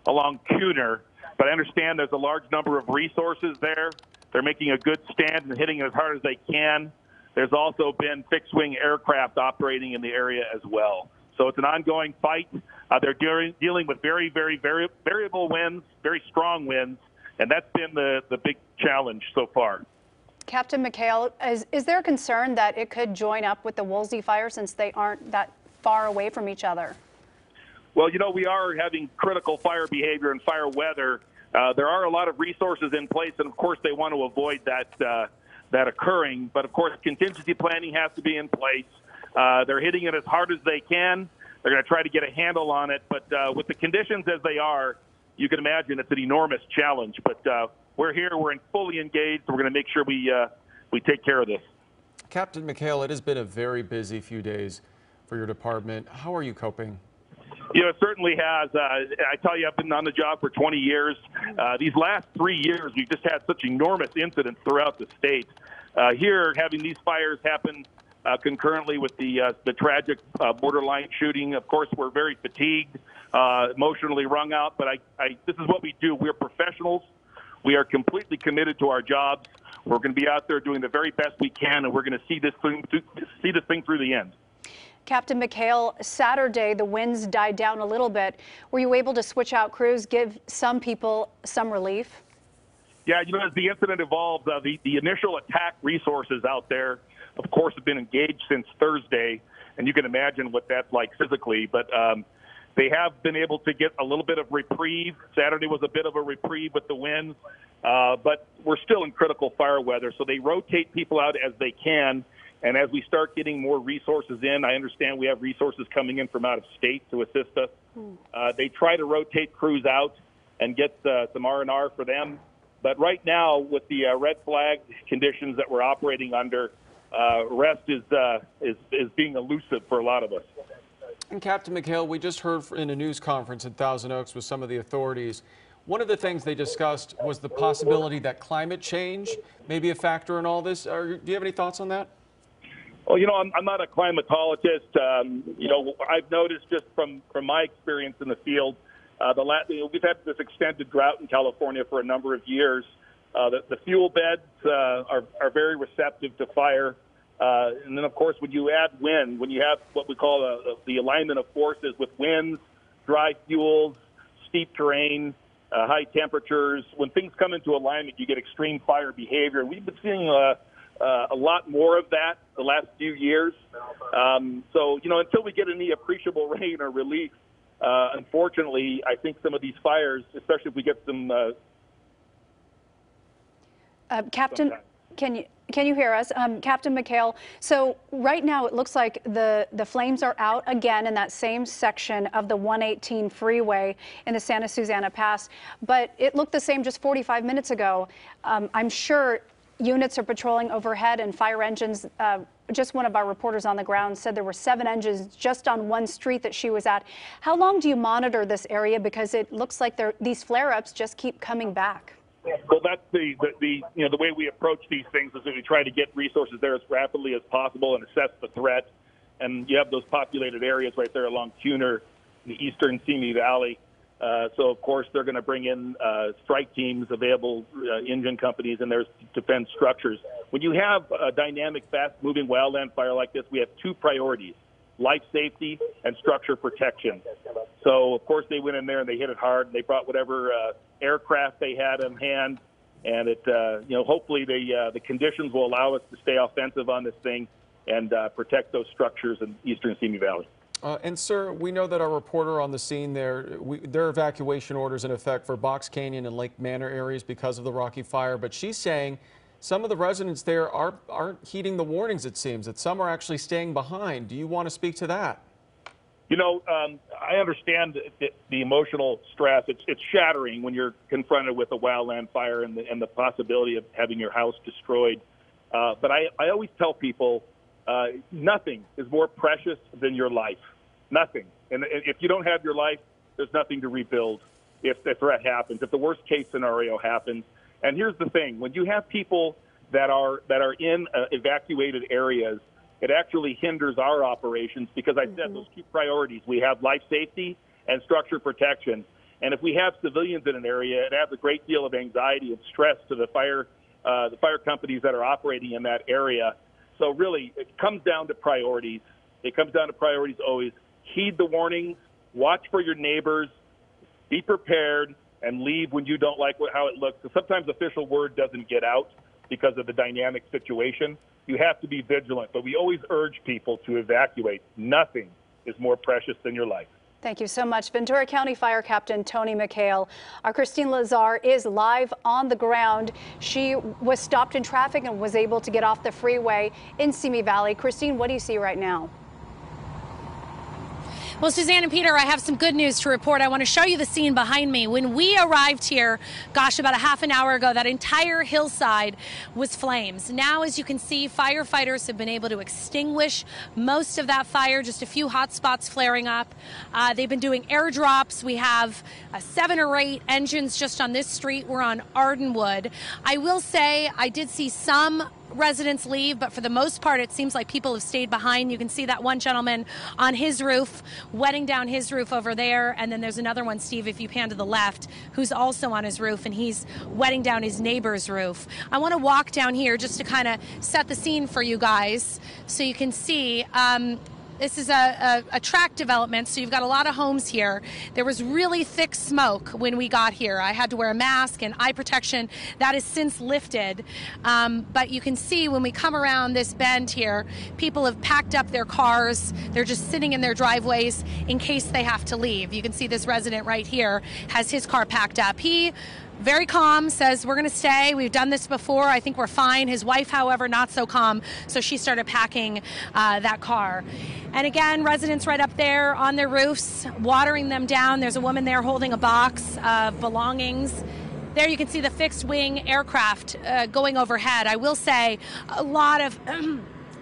along Cooner. But I understand there's a large number of resources there. They're making a good stand and hitting as hard as they can. There's also been fixed-wing aircraft operating in the area as well. So it's an ongoing fight. They're dealing with very, very variable winds, very strong winds, and that's been the big challenge so far. Captain McHale, is there a concern that it could join up with the Woolsey fire since they aren't that far away from each other? Well, we are having critical fire behavior and fire weather. There are a lot of resources in place, and of course they want to avoid that occurring. But of course, contingency planning has to be in place. They're hitting it as hard as they can. They're going to try to get a handle on it. But with the conditions as they are, you can imagine it's an enormous challenge. But we're here. We're fully engaged. We're going to make sure we take care of this. Captain McHale, it has been a very busy few days for your department. How are you coping? It certainly has. I tell you, I've been on the job for 20 years. These last 3 years, we've just had such enormous incidents throughout the state. Here, having these fires happen concurrently with the tragic borderline shooting, of course, we're very fatigued, emotionally wrung out. But this is what we do. We're professionals. We are completely committed to our jobs. We're going to be out there doing the very best we can, and we're going to see this thing through the end. Captain McHale, Saturday, the winds died down a little bit. Were you able to switch out crews, give some people some relief? Yeah, as the incident evolved, the initial attack resources out there of course, have been engaged since Thursday, and you can imagine what that's like physically. But they have been able to get a little bit of reprieve. Saturday was a bit of a reprieve with the winds, but we're still in critical fire weather. So they rotate people out as they can. And as we start getting more resources in, I understand we have resources coming in from out of state to assist us. They try to rotate crews out and get some R&R for them. But right now, with the red flag conditions that we're operating under, rest is being elusive for a lot of us. And Captain McHale, we just heard in a news conference in Thousand Oaks with some of the authorities. One of the things they discussed was the possibility that climate change may be a factor in all this. Do you have any thoughts on that? Well, I'm not a climatologist. I've noticed just from my experience in the field, we've had this extended drought in California for a number of years. The fuel beds are very receptive to fire. And then, of course, when you add wind, when you have what we call the alignment of forces with winds, dry fuels, steep terrain, high temperatures, when things come into alignment, you get extreme fire behavior. We've been seeing a lot more of that the last few years. So, until we get any appreciable rain or relief, unfortunately, I think some of these fires, especially if we get some... Captain, can you hear us? Captain McHale, so right now it looks like the flames are out again in that same section of the 118 freeway in the Santa Susana Pass, but it looked the same just 45 minutes ago. I'm sure units are patrolling overhead and fire engines. Just one of our reporters on the ground said there were 7 engines just on one street that she was at. How long do you monitor this area? Because it looks like these flare-ups just keep coming back. Well, that's the way we approach these things is that we try to get resources there as rapidly as possible and assess the threat. And you have those populated areas right there along Cuner, the eastern Simi Valley. So, of course, they're going to bring in strike teams, available engine companies, and there's defense structures. When you have a dynamic, fast-moving wildland fire like this, we have 2 priorities: life safety and structure protection. So, of course, they went in there and they hit it hard. They brought whatever aircraft they had in hand, and hopefully the conditions will allow us to stay offensive on this thing and protect those structures in eastern Simi Valley. And, sir, we know that our reporter on the scene there are evacuation orders in effect for Box Canyon and Lake Manor areas because of the Rocky Fire, but she's saying some of the residents there aren't heeding the warnings, it seems, that some are actually staying behind. Do you want to speak to that? I understand the emotional stress. It's shattering when you're confronted with a wildland fire and the possibility of having your house destroyed. But I always tell people nothing is more precious than your life. Nothing. And if you don't have your life, there's nothing to rebuild if the threat happens, if the worst case scenario happens. And here's the thing. When you have people that are in evacuated areas, it actually hinders our operations because I said those 2 priorities. We have life safety and structure protection. And if we have civilians in an area, it adds a great deal of anxiety and stress to the fire companies that are operating in that area. So really, it comes down to priorities. It comes down to priorities always. Heed the warnings, watch for your neighbors, be prepared, and leave when you don't like how it looks. So sometimes official word doesn't get out because of the dynamic situation. You have to be vigilant, but we always urge people to evacuate. Nothing is more precious than your life. Thank you so much. Ventura County Fire Captain Tony McHale. Our Christine Lazar is live on the ground. She was stopped in traffic and was able to get off the freeway in Simi Valley. Christine, what do you see right now? Well, Suzanne and Peter, I have some good news to report. I want to show you the scene behind me. When we arrived here, gosh, about a half an hour ago, that entire hillside was flames. Now, as you can see, firefighters have been able to extinguish most of that fire, just a few hot spots flaring up. They've been doing airdrops. We have 7 or 8 engines just on this street. We're on Ardenwood. I will say I did see some residents leave, but for the most part, it seems like people have stayed behind. You can see that one gentleman on his roof, wetting down his roof over there. And then there's another one, Steve, if you pan to the left, who's also on his roof, and he's wetting down his neighbor's roof. I want to walk down here just to kind of set the scene for you guys so you can see. This is a tract development, so you've got a lot of homes here. There was really thick smoke when we got here. I had to wear a mask and eye protection. That has since lifted. But you can see when we come around this bend here, people have packed up their cars. They're just sitting in their driveways in case they have to leave. You can see this resident right here has his car packed up. He very calm, says we're going to stay. We've done this before. I think we're fine. His wife, however, not so calm. So she started packing that car. And again, residents right up there on their roofs, watering them down. There's a woman there holding a box of belongings. There you can see the fixed wing aircraft going overhead. I will say a lot of,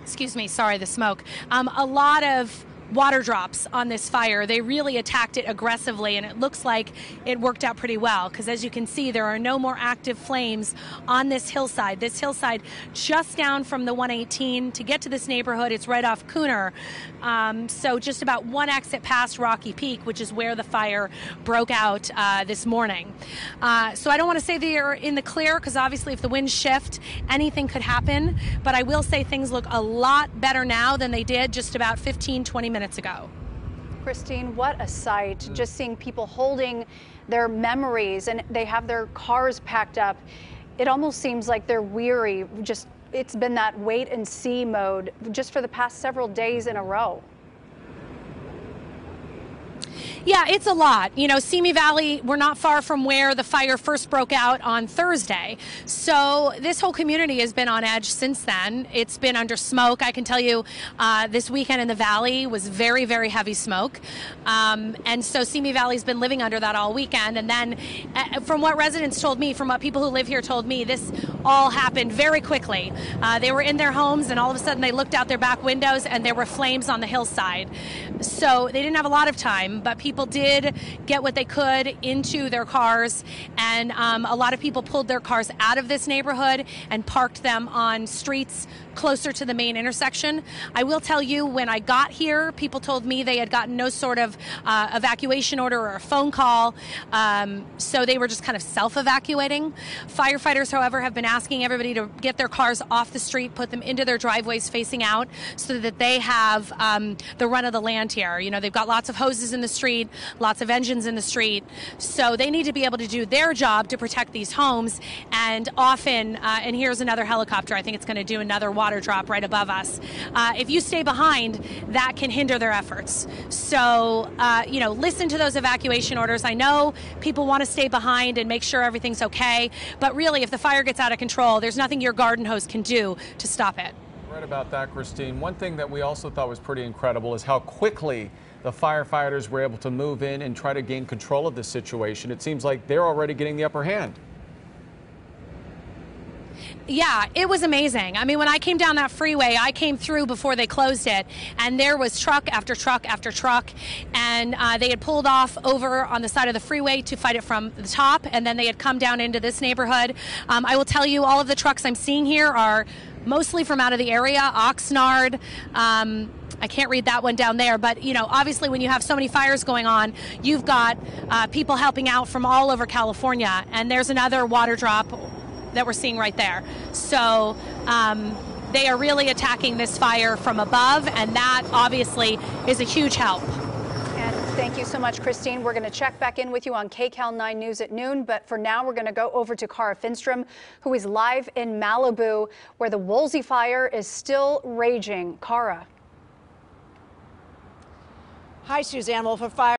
excuse me, sorry, the smoke. A lot of water drops on this fire. They really attacked it aggressively, and it looks like it worked out pretty well, because as you can see, there are no more active flames on this hillside. This hillside just down from the 118 to get to this neighborhood, it's right off Cooner. So just about one exit past Rocky Peak, which is where the fire broke out this morning. So I don't want to say they're in the clear, because obviously if the winds shift, anything could happen, but I will say things look a lot better now than they did just about 15-20 minutes ago. Christine, what a sight. Just seeing people holding their memories, and they have their cars packed up. It almost seems like they're weary. Just, it's been that wait and see mode just for the past several days in a row. Yeah, it's a lot. You know, Simi Valley, we're not far from where the fire first broke out on Thursday. So this whole community has been on edge since then. It's been under smoke. I can tell you this weekend in the valley was very, very heavy smoke. And so Simi Valley's been living under that all weekend. And then from what residents told me, from what people who live here told me, this all happened very quickly. They were in their homes, and all of a sudden they looked out their back windows and there were flames on the hillside. So they didn't have a lot of time, but people did get what they could into their cars, and a lot of people pulled their cars out of this neighborhood and parked them on streets closer to the main intersection. I will tell you, when I got here, people told me they had gotten no sort of evacuation order or a phone call, so they were just kind of self-evacuating. Firefighters, however, have been asking everybody to get their cars off the street, put them into their driveways facing out, so that they have the run of the land here. You know, they've got lots of hoses in the street, lots of engines in the street, so they need to be able to do their job to protect these homes. And often, and here's another helicopter, I think it's going to do another water drop right above us. If you stay behind, that can hinder their efforts. So, you know, listen to those evacuation orders. I know people want to stay behind and make sure everything's okay, but really, if the fire gets out of control, there's nothing your garden hose can do to stop it. Right about that, Christine. One thing that we also thought was pretty incredible is how quickly the firefighters were able to move in and try to gain control of this situation. It seems like they're already getting the upper hand. Yeah, it was amazing. I mean, when I came down that freeway, I came through before they closed it, and there was truck after truck after truck, and they had pulled off over on the side of the freeway to fight it from the top, and then they had come down into this neighborhood. I will tell you, all of the trucks I'm seeing here are mostly from out of the area, Oxnard. I can't read that one down there, but you know, obviously when you have so many fires going on, you've got people helping out from all over California, and there's another water drop that we're seeing right there. So they are really attacking this fire from above, and that obviously is a huge help. And thank you so much, Christine. We're going to check back in with you on KCAL 9 News at noon, but for now we're going to go over to Cara Finstrom, who is live in Malibu, where the Woolsey fire is still raging. Cara. Hi, Suzanne. Well, for fire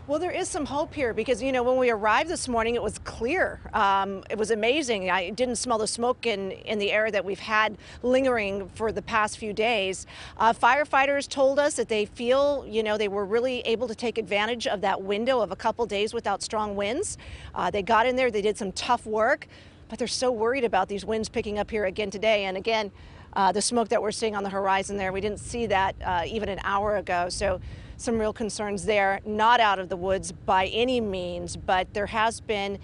Well, there is some hope here because, you know, when we arrived this morning, it was clear. It was amazing. I didn't smell the smoke in the air that we've had lingering for the past few days. Firefighters told us that they feel, you know, they were really able to take advantage of that window of a couple days without strong winds. They got in there, they did some tough work, but they're so worried about these winds picking up here again today. And again, the smoke that we're seeing on the horizon there, we didn't see that even an hour ago. So some real concerns there, not out of the woods by any means, but there has been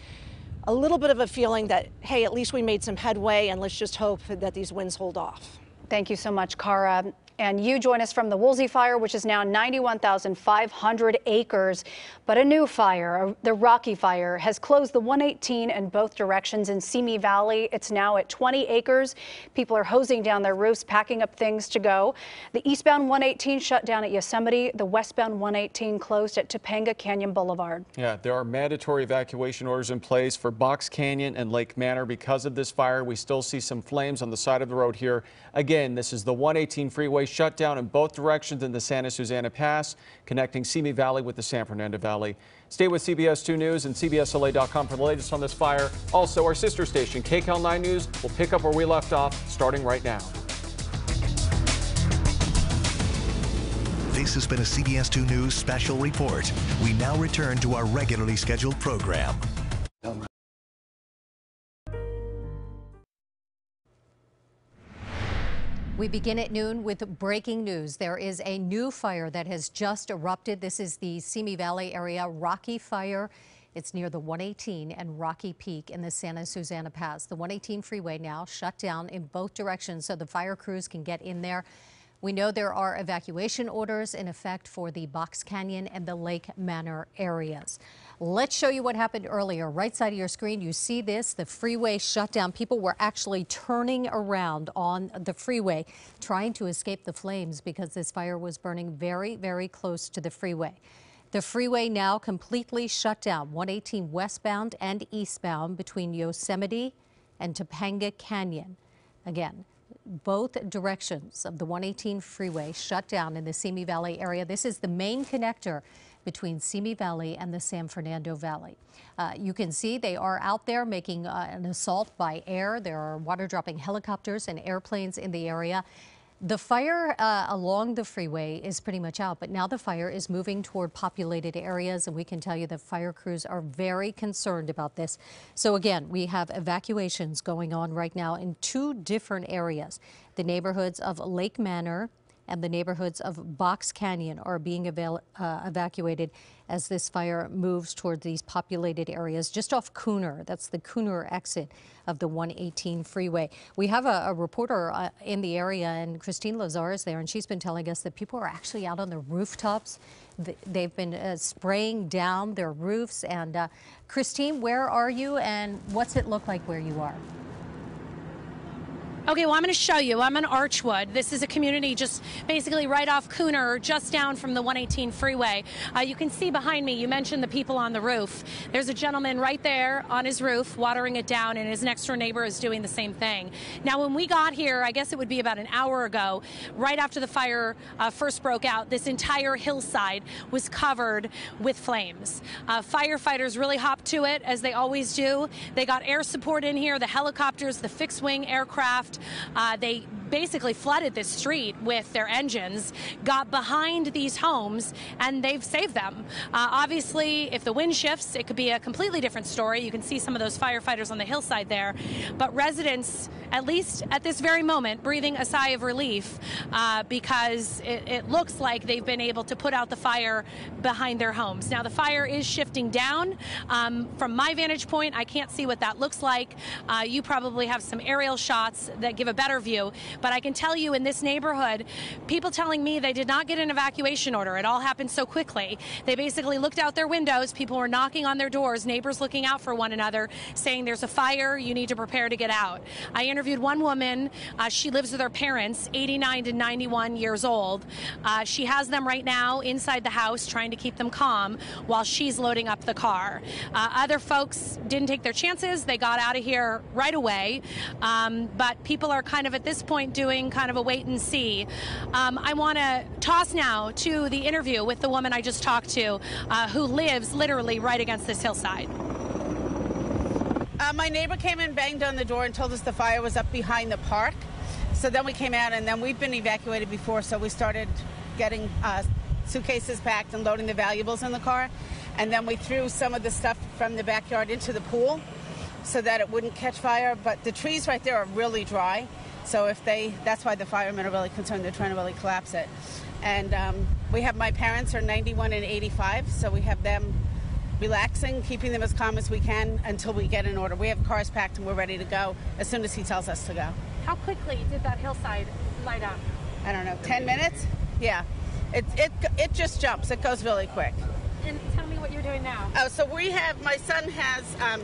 a little bit of a feeling that, hey, at least we made some headway and let's just hope that these winds hold off. Thank you so much, Cara. And you join us from the Woolsey fire, which is now 91,500 acres. But a new fire, the Rocky Fire, has closed the 118 in both directions in Simi Valley. It's now at 20 acres. People are hosing down their roofs, packing up things to go. The eastbound 118 shut down at Yosemite. The westbound 118 closed at Topanga Canyon Boulevard. Yeah, there are mandatory evacuation orders in place for Box Canyon and Lake Manor because of this fire. We still see some flames on the side of the road here. Again, this is the 118 freeway shut down in both directions in the Santa Susana Pass, connecting Simi Valley with the San Fernando Valley. Stay with CBS 2 News and CBSLA.com for the latest on this fire. Also, our sister station, KCAL 9 News, will pick up where we left off, starting right now. This has been a CBS 2 News special report. We now return to our regularly scheduled program. We begin at noon with breaking news. There is a new fire that has just erupted. This is the Simi Valley area Rocky Fire. It's near the 118 and Rocky Peak in the Santa Susana Pass. The 118 freeway now shut down in both directions so the fire crews can get in there. We know there are evacuation orders in effect for the Box Canyon and the Lake Manor areas. Let's show you what happened earlier. Right side of your screen, you see this, the freeway shut down. People were actually turning around on the freeway, trying to escape the flames because this fire was burning very, very close to the freeway. The freeway now completely shut down, 118 westbound and eastbound between Yosemite and Topanga Canyon. Again, both directions of the 118 freeway shut down in the Simi Valley area. This is the main connector between Simi Valley and the San Fernando Valley. You can see they are out there making an assault by air. There are water-dropping helicopters and airplanes in the area. The fire along the freeway is pretty much out, but now the fire is moving toward populated areas, and we can tell you the fire crews are very concerned about this. So again, we have evacuations going on right now in two different areas. The neighborhoods of Lake Manor and the neighborhoods of Box Canyon are being evacuated as this fire moves toward these populated areas just off Cooner. That's the Cooner exit of the 118 freeway. We have a reporter in the area, and Christine Lazar is there, and she's been telling us that people are actually out on the rooftops. They've been spraying down their roofs. And Christine, where are you, and what's it look like where you are? Okay, well, I'm going to show you. I'm in Archwood. This is a community just basically right off Cooner, just down from the 118 freeway. You can see behind me, you mentioned the people on the roof. There's a gentleman right there on his roof watering it down, and his next door neighbor is doing the same thing. Now, when we got here, I guess it would be about an hour ago, right after the fire first broke out, this entire hillside was covered with flames. Firefighters really hopped to it, as they always do. They got air support in here, the helicopters, the fixed-wing aircraft. They basically flooded this street with their engines, got behind these homes, and they've saved them. Obviously, if the wind shifts, it could be a completely different story. You can see some of those firefighters on the hillside there. But residents, at least at this very moment, breathing a sigh of relief because it looks like they've been able to put out the fire behind their homes. Now, the fire is shifting down. From my vantage point, I can't see what that looks like. You probably have some aerial shots that give a better view. But I can tell you, in this neighborhood, people telling me they did not get an evacuation order. It all happened so quickly. They basically looked out their windows. People were knocking on their doors, neighbors looking out for one another, saying there's a fire, you need to prepare to get out. I interviewed one woman. She lives with her parents, 89 to 91 years old. She has them right now inside the house, trying to keep them calm while she's loading up the car. Other folks didn't take their chances. They got out of here right away. But people people are kind of at this point doing kind of a wait and see. I want to toss now to the interview with the woman I just talked to, who lives literally right against this hillside. My neighbor came and banged on the door and told us the fire was up behind the park. So then we came out, and then we've been evacuated before, so we started getting suitcases packed and loading the valuables in the car. And then we threw some of the stuff from the backyard into the pool so that it wouldn't catch fire. But the trees right there are really dry, so that's why the firemen are really concerned. They're trying to really collapse it. And we have my parents are 91 and 85, so we have them relaxing, keeping them as calm as we can until we get an order. We have cars packed and we're ready to go as soon as he tells us to go. How quickly did that hillside light up? I don't know, 10 minutes? Yeah. It just jumps. It goes really quick. And tell me what you're doing now. Oh, so my son has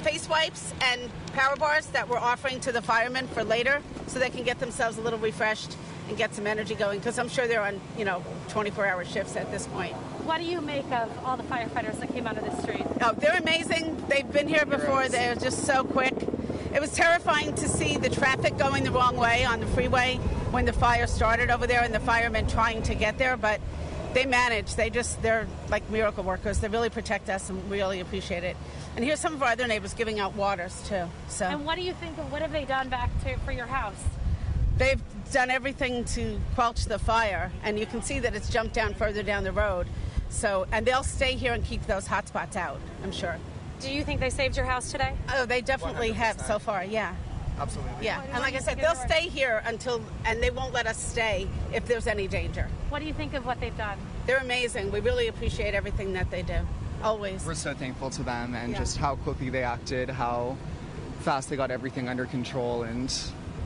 face wipes and power bars that we're offering to the firemen for later so they can get themselves a little refreshed and get some energy going, because I'm sure they're on, 24-hour shifts at this point. What do you make of all the firefighters that came out of the street? Oh, they're amazing. They've been here before. They're just so quick. It was terrifying to see the traffic going the wrong way on the freeway when the fire started over there and the firemen trying to get there, but they managed. They're like miracle workers. They really protect us and really appreciate it. And here's some of our other neighbors giving out waters too. So. And what do you think of what have they done for your house? They've done everything to quench the fire, and you can see that it's jumped down further down the road. So, and they'll stay here and keep those hot spots out, I'm sure. Do you think they saved your house today? Oh, they definitely 100%. Have so far, yeah. Absolutely. Yeah, and like I said, they'll stay here and they won't let us stay if there's any danger. What do you think of what they've done? They're amazing. We really appreciate everything that they do, always. We're so thankful to them and just how quickly they acted, how fast they got everything under control, and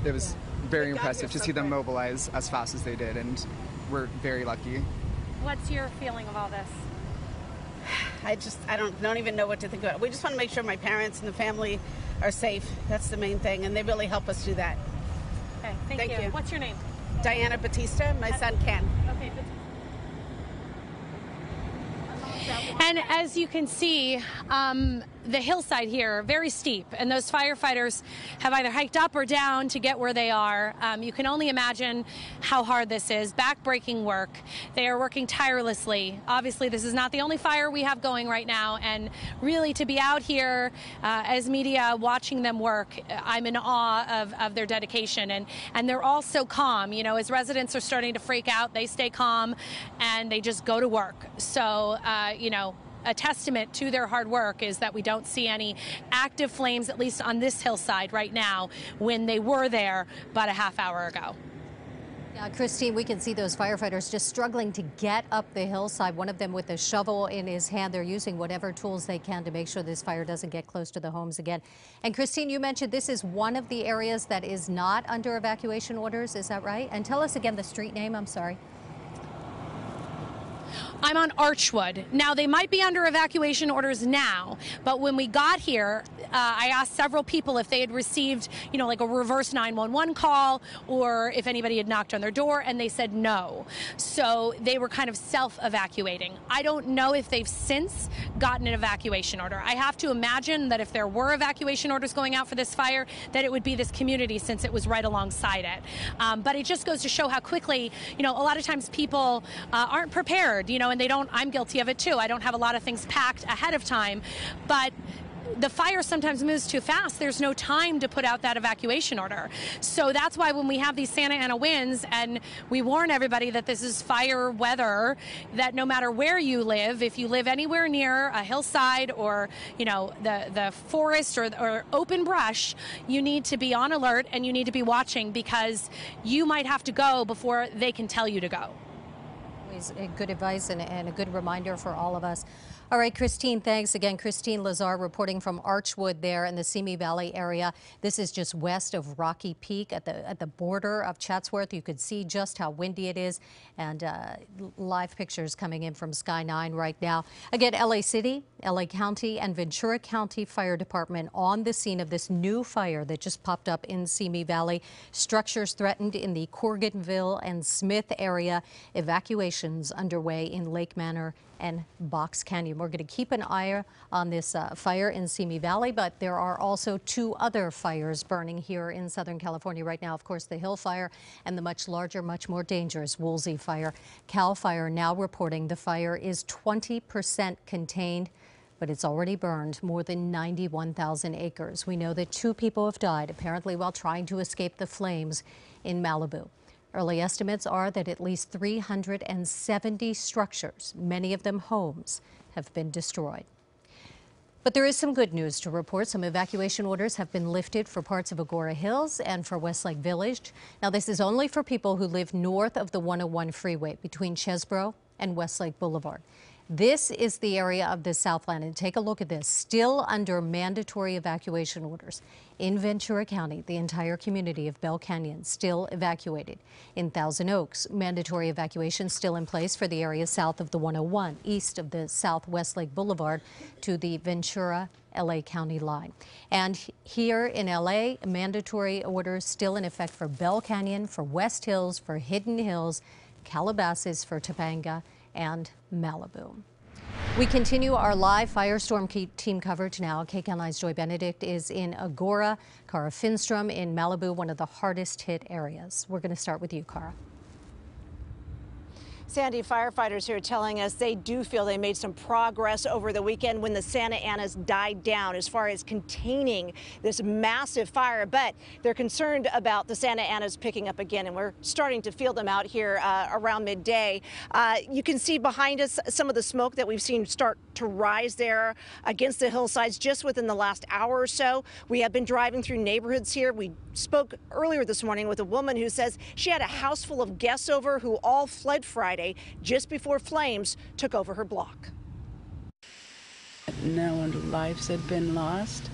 it was very impressive to see them mobilize as fast as they did, and we're very lucky. What's your feeling of all this? I don't even know what to think about it. We just want to make sure my parents and the family are safe. That's the main thing, and they really help us do that. Okay, thank you. What's your name? Diana Batista. My son Ken. Okay. And as you can see, the hillside here, very steep, and those firefighters have either hiked up or down to get where they are. You can only imagine how hard this is. Back-breaking work. They are working tirelessly. Obviously, this is not the only fire we have going right now, and really to be out here as media watching them work, I'm in awe of their dedication, and they're all so calm. As residents are starting to freak out, they stay calm and they just go to work. So, a testament to their hard work is that we don't see any active flames, at least on this hillside right now, when they were there about a half hour ago. Yeah, Christine, we can see those firefighters just struggling to get up the hillside, one of them with a shovel in his hand. They're using whatever tools they can to make sure this fire doesn't get close to the homes again. And Christine, you mentioned this is one of the areas that is not under evacuation orders. Is that right? And tell us again the street name. I'm sorry. I'm on Archwood. Now, they might be under evacuation orders now, but when we got here, I asked several people if they had received, like a reverse 911 call or if anybody had knocked on their door, and they said no. So they were kind of self-evacuating. I don't know if they've since gotten an evacuation order. I have to imagine that if there were evacuation orders going out for this fire, that it would be this community since it was right alongside it. But it just goes to show how quickly, a lot of times people aren't prepared, and they don't, I'm guilty of it too. I don't have a lot of things packed ahead of time, but the fire sometimes moves too fast. There's no time to put out that evacuation order. So that's why when we have these Santa Ana winds and we warn everybody that this is fire weather, that no matter where you live, if you live anywhere near a hillside or, the forest or open brush, you need to be on alert and you need to be watching because you might have to go before they can tell you to go. Good advice and a good reminder for all of us. All right, Christine, thanks again. Christine Lazar reporting from Archwood there in the Simi Valley area. This is just west of Rocky Peak at the border of Chatsworth. You could see just how windy it is, and live pictures coming in from Sky 9 right now. Again, LA City, LA County, and Ventura County Fire Department on the scene of this new fire that just popped up in Simi Valley. Structures threatened in the Corriganville and Smith area. Evacuation evacuations underway in Lake Manor and Box Canyon. We're going to keep an eye on this fire in Simi Valley, but there are also 2 other fires burning here in Southern California right now. Of course, the Hill Fire and the much larger, much more dangerous Woolsey Fire. CAL FIRE now reporting the fire is 20% contained, but it's already burned more than 91,000 acres. We know that 2 people have died, apparently while trying to escape the flames in Malibu. Early estimates are that at least 370 structures, many of them homes, have been destroyed. But there is some good news to report. Some evacuation orders have been lifted for parts of Agora Hills and for Westlake Village. Now, this is only for people who live north of the 101 freeway between Chesbro and Westlake Boulevard. This is the area of the Southland, and take a look at this, still under mandatory evacuation orders. In Ventura County, the entire community of Bell Canyon still evacuated. In Thousand Oaks, mandatory evacuation still in place for the area south of the 101, east of the South Westlake Boulevard to the Ventura LA County line. And here in LA, mandatory orders still in effect for Bell Canyon, for West Hills, for Hidden Hills, Calabasas, for Topanga, and Malibu. We continue our live firestorm team coverage now. KCAL9's Joy Benedict is in Agora, Cara Finstrom in Malibu, one of the hardest hit areas. We're going to start with you, Cara. Sandy, firefighters here telling us they do feel they made some progress over the weekend when the Santa Anas died down as far as containing this massive fire, but they're concerned about the Santa Anas picking up again, and we're starting to feel them out here around midday. You can see behind us some of the smoke that we've seen start to rise there against the hillsides just within the last hour or so. We have been driving through neighborhoods here. We spoke earlier this morning with a woman who says she had a house full of guests over who all fled Friday just before flames took over her block. No lives had been lost.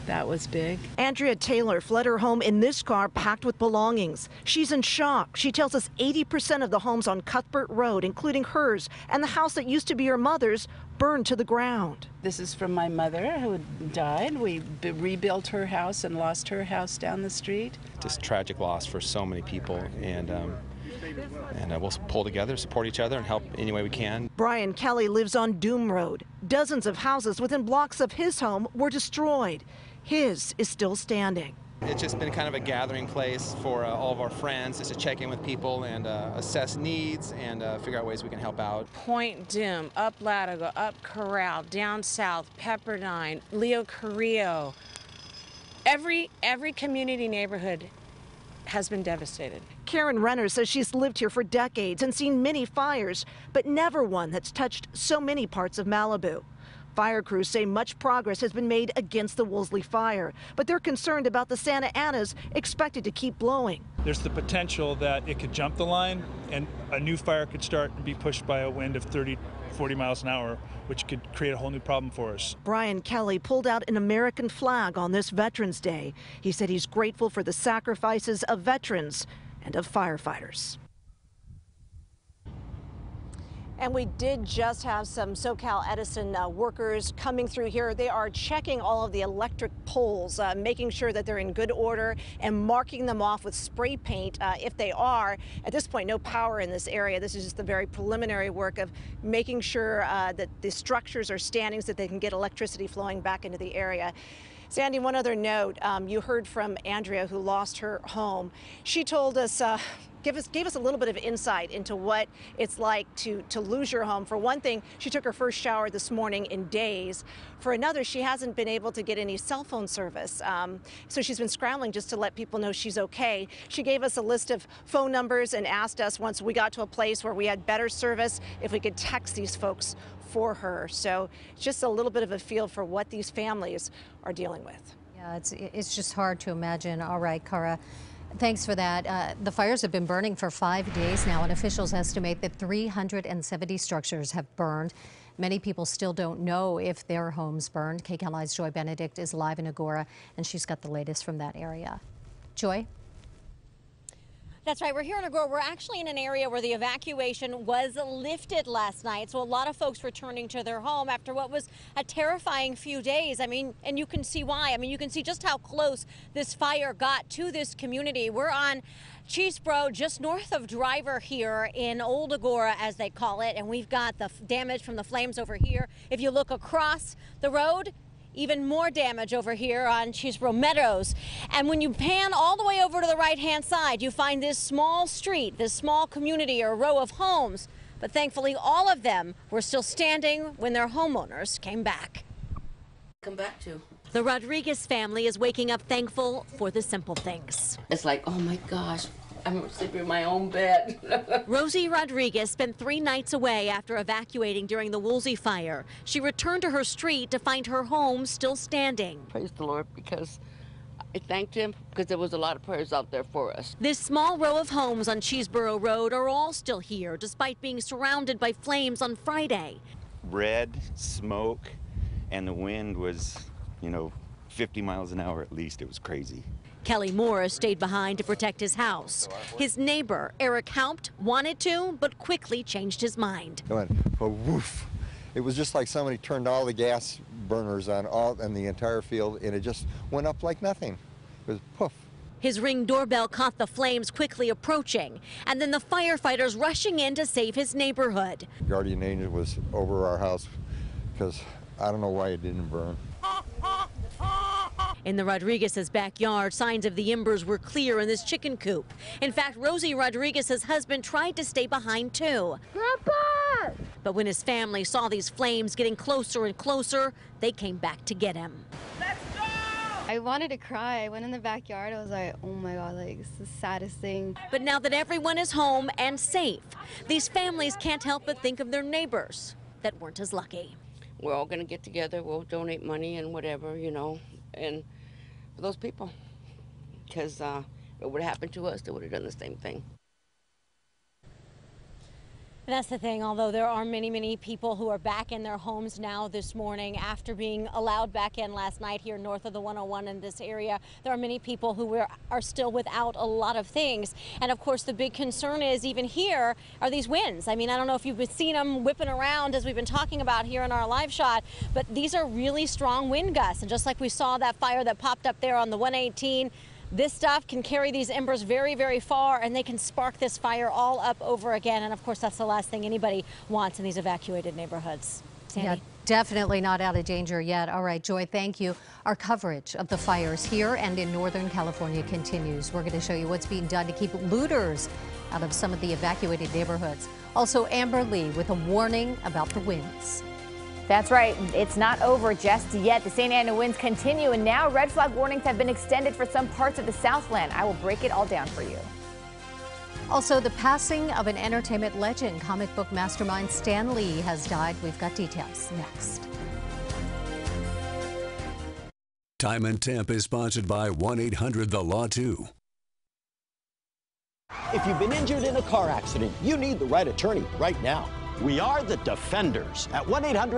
That was big. Andrea Taylor fled her home in this car packed with belongings. She's in shock. She tells us 80% of the homes on Cuthbert Road, including hers and the house that used to be her mother's, burned to the ground. This is from my mother who died. We rebuilt her house and lost her house down the street. Just tragic loss for so many people, and we'll pull together, support each other, and help any way we can. Brian Kelly lives on Doom Road. Dozens of houses within blocks of his home were destroyed. His is still standing. It's just been kind of a gathering place for all of our friends, just to check in with people and assess needs and figure out ways we can help out. Point Doom, up Latigo, up Corral, down south, Pepperdine, Leo Carrillo. Every community neighborhood has been devastated. Karen Renner says she's lived here for decades and seen many fires, but never one that's touched so many parts of Malibu. Fire crews say much progress has been made against the Woolsey fire, but they're concerned about the Santa Anas expected to keep blowing. There's the potential that it could jump the line and a new fire could start and be pushed by a wind of 30, 40 miles an hour, which could create a whole new problem for us. Brian Kelly pulled out an American flag on this Veterans Day. He said he's grateful for the sacrifices of veterans and of firefighters. And we did just have some SoCal Edison workers coming through here. They are checking all of the electric poles, making sure that they're in good order and marking them off with spray paint if they are. At this point, no power in this area. This is just the very preliminary work of making sure that the structures are standing so that they can get electricity flowing back into the area. Sandy, one other note, you heard from Andrea who lost her home. She told us, gave us a little bit of insight into what it's like to lose your home. For one thing, she took her first shower this morning in days. For another, she hasn't been able to get any cell phone service. So she's been scrambling just to let people know she's okay. She gave us a list of phone numbers and asked us once we got to a place where we had better service if we could text these folks for her. So just a little bit of a feel for what these families are dealing with. Yeah, it's just hard to imagine. All right, Cara. Thanks for that. The fires have been burning for 5 days now, and officials estimate that 370 structures have burned. Many people still don't know if their homes burned. KCAL9's Joy Benedict is live in Agora, and she's got the latest from that area. Joy? That's right. We're here in Agora. We're actually in an area where the evacuation was lifted last night. So a lot of folks returning to their home after what was a terrifying few days. I mean, and you can see why. I mean, you can see just how close this fire got to this community. We're on Chesebro, just north of Driver here in Old Agora, as they call it, and we've got the damage from the flames over here. If you look across the road, even more damage over here on Chesebro Meadows. And when you pan all the way over to the right-hand side, you find this small street, this small community or row of homes. But thankfully, all of them were still standing when their homeowners came back. Come back to. The Rodriguez family is waking up thankful for the simple things. It's like, oh my gosh, I'm sleeping in my own bed. Rosie Rodriguez spent 3 nights away after evacuating during the Woolsey fire. She returned to her street to find her home still standing. Praise the Lord, because I thanked him because there was a lot of prayers out there for us. This small row of homes on Chesebro Road are all still here, despite being surrounded by flames on Friday. Red smoke, and the wind was, 50 miles an hour at least. It was crazy. Kelly Morris stayed behind to protect his house. His neighbor, Eric Haupt, wanted to, but quickly changed his mind. It went, oh, woof. It was just like somebody turned all the gas burners on in the entire field, and it just went up like nothing. It was poof. His Ring doorbell caught the flames quickly approaching, and then the firefighters rushing in to save his neighborhood. Guardian angel was over our house because I don't know why it didn't burn. In the Rodriguez's backyard, signs of the embers were clear in this chicken coop. In fact, Rosie Rodriguez's husband tried to stay behind too. Grandpa! But when his family saw these flames getting closer and closer, they came back to get him. I wanted to cry. I went in the backyard. I was like, oh my God, it's the saddest thing. But now that everyone is home and safe, these families can't help but think of their neighbors that weren't as lucky. We're all going to get together. We'll donate money and whatever, and for those people. Because if it would have happened to us, they would have done the same thing. And that's the thing, although there are many, many people who are back in their homes now this morning after being allowed back in last night here north of the 101 in this area, there are many people who are still without a lot of things. And of course, the big concern is even here are these winds. I mean, I don't know if you've seen them whipping around as we've been talking about here in our live shot, but these are really strong wind gusts. And just like we saw that fire that popped up there on the 118, this stuff can carry these embers very, very far, and they can spark this fire all up over again. And of course, that's the last thing anybody wants in these evacuated neighborhoods. Sandy? Yeah, definitely not out of danger yet. All right, Joy, thank you. Our coverage of the fires here and in Northern California continues. We're going to show you what's being done to keep looters out of some of the evacuated neighborhoods. Also, Amber Lee with a warning about the winds. That's right. It's not over just yet. The Santa Ana winds continue, and now red flag warnings have been extended for some parts of the Southland. I will break it all down for you. Also, the passing of an entertainment legend, comic book mastermind Stan Lee, has died. We've got details next. Time and Temp is sponsored by 1-800-THE-LAW-2. If you've been injured in a car accident, you need the right attorney right now. We are the Defenders at 1-800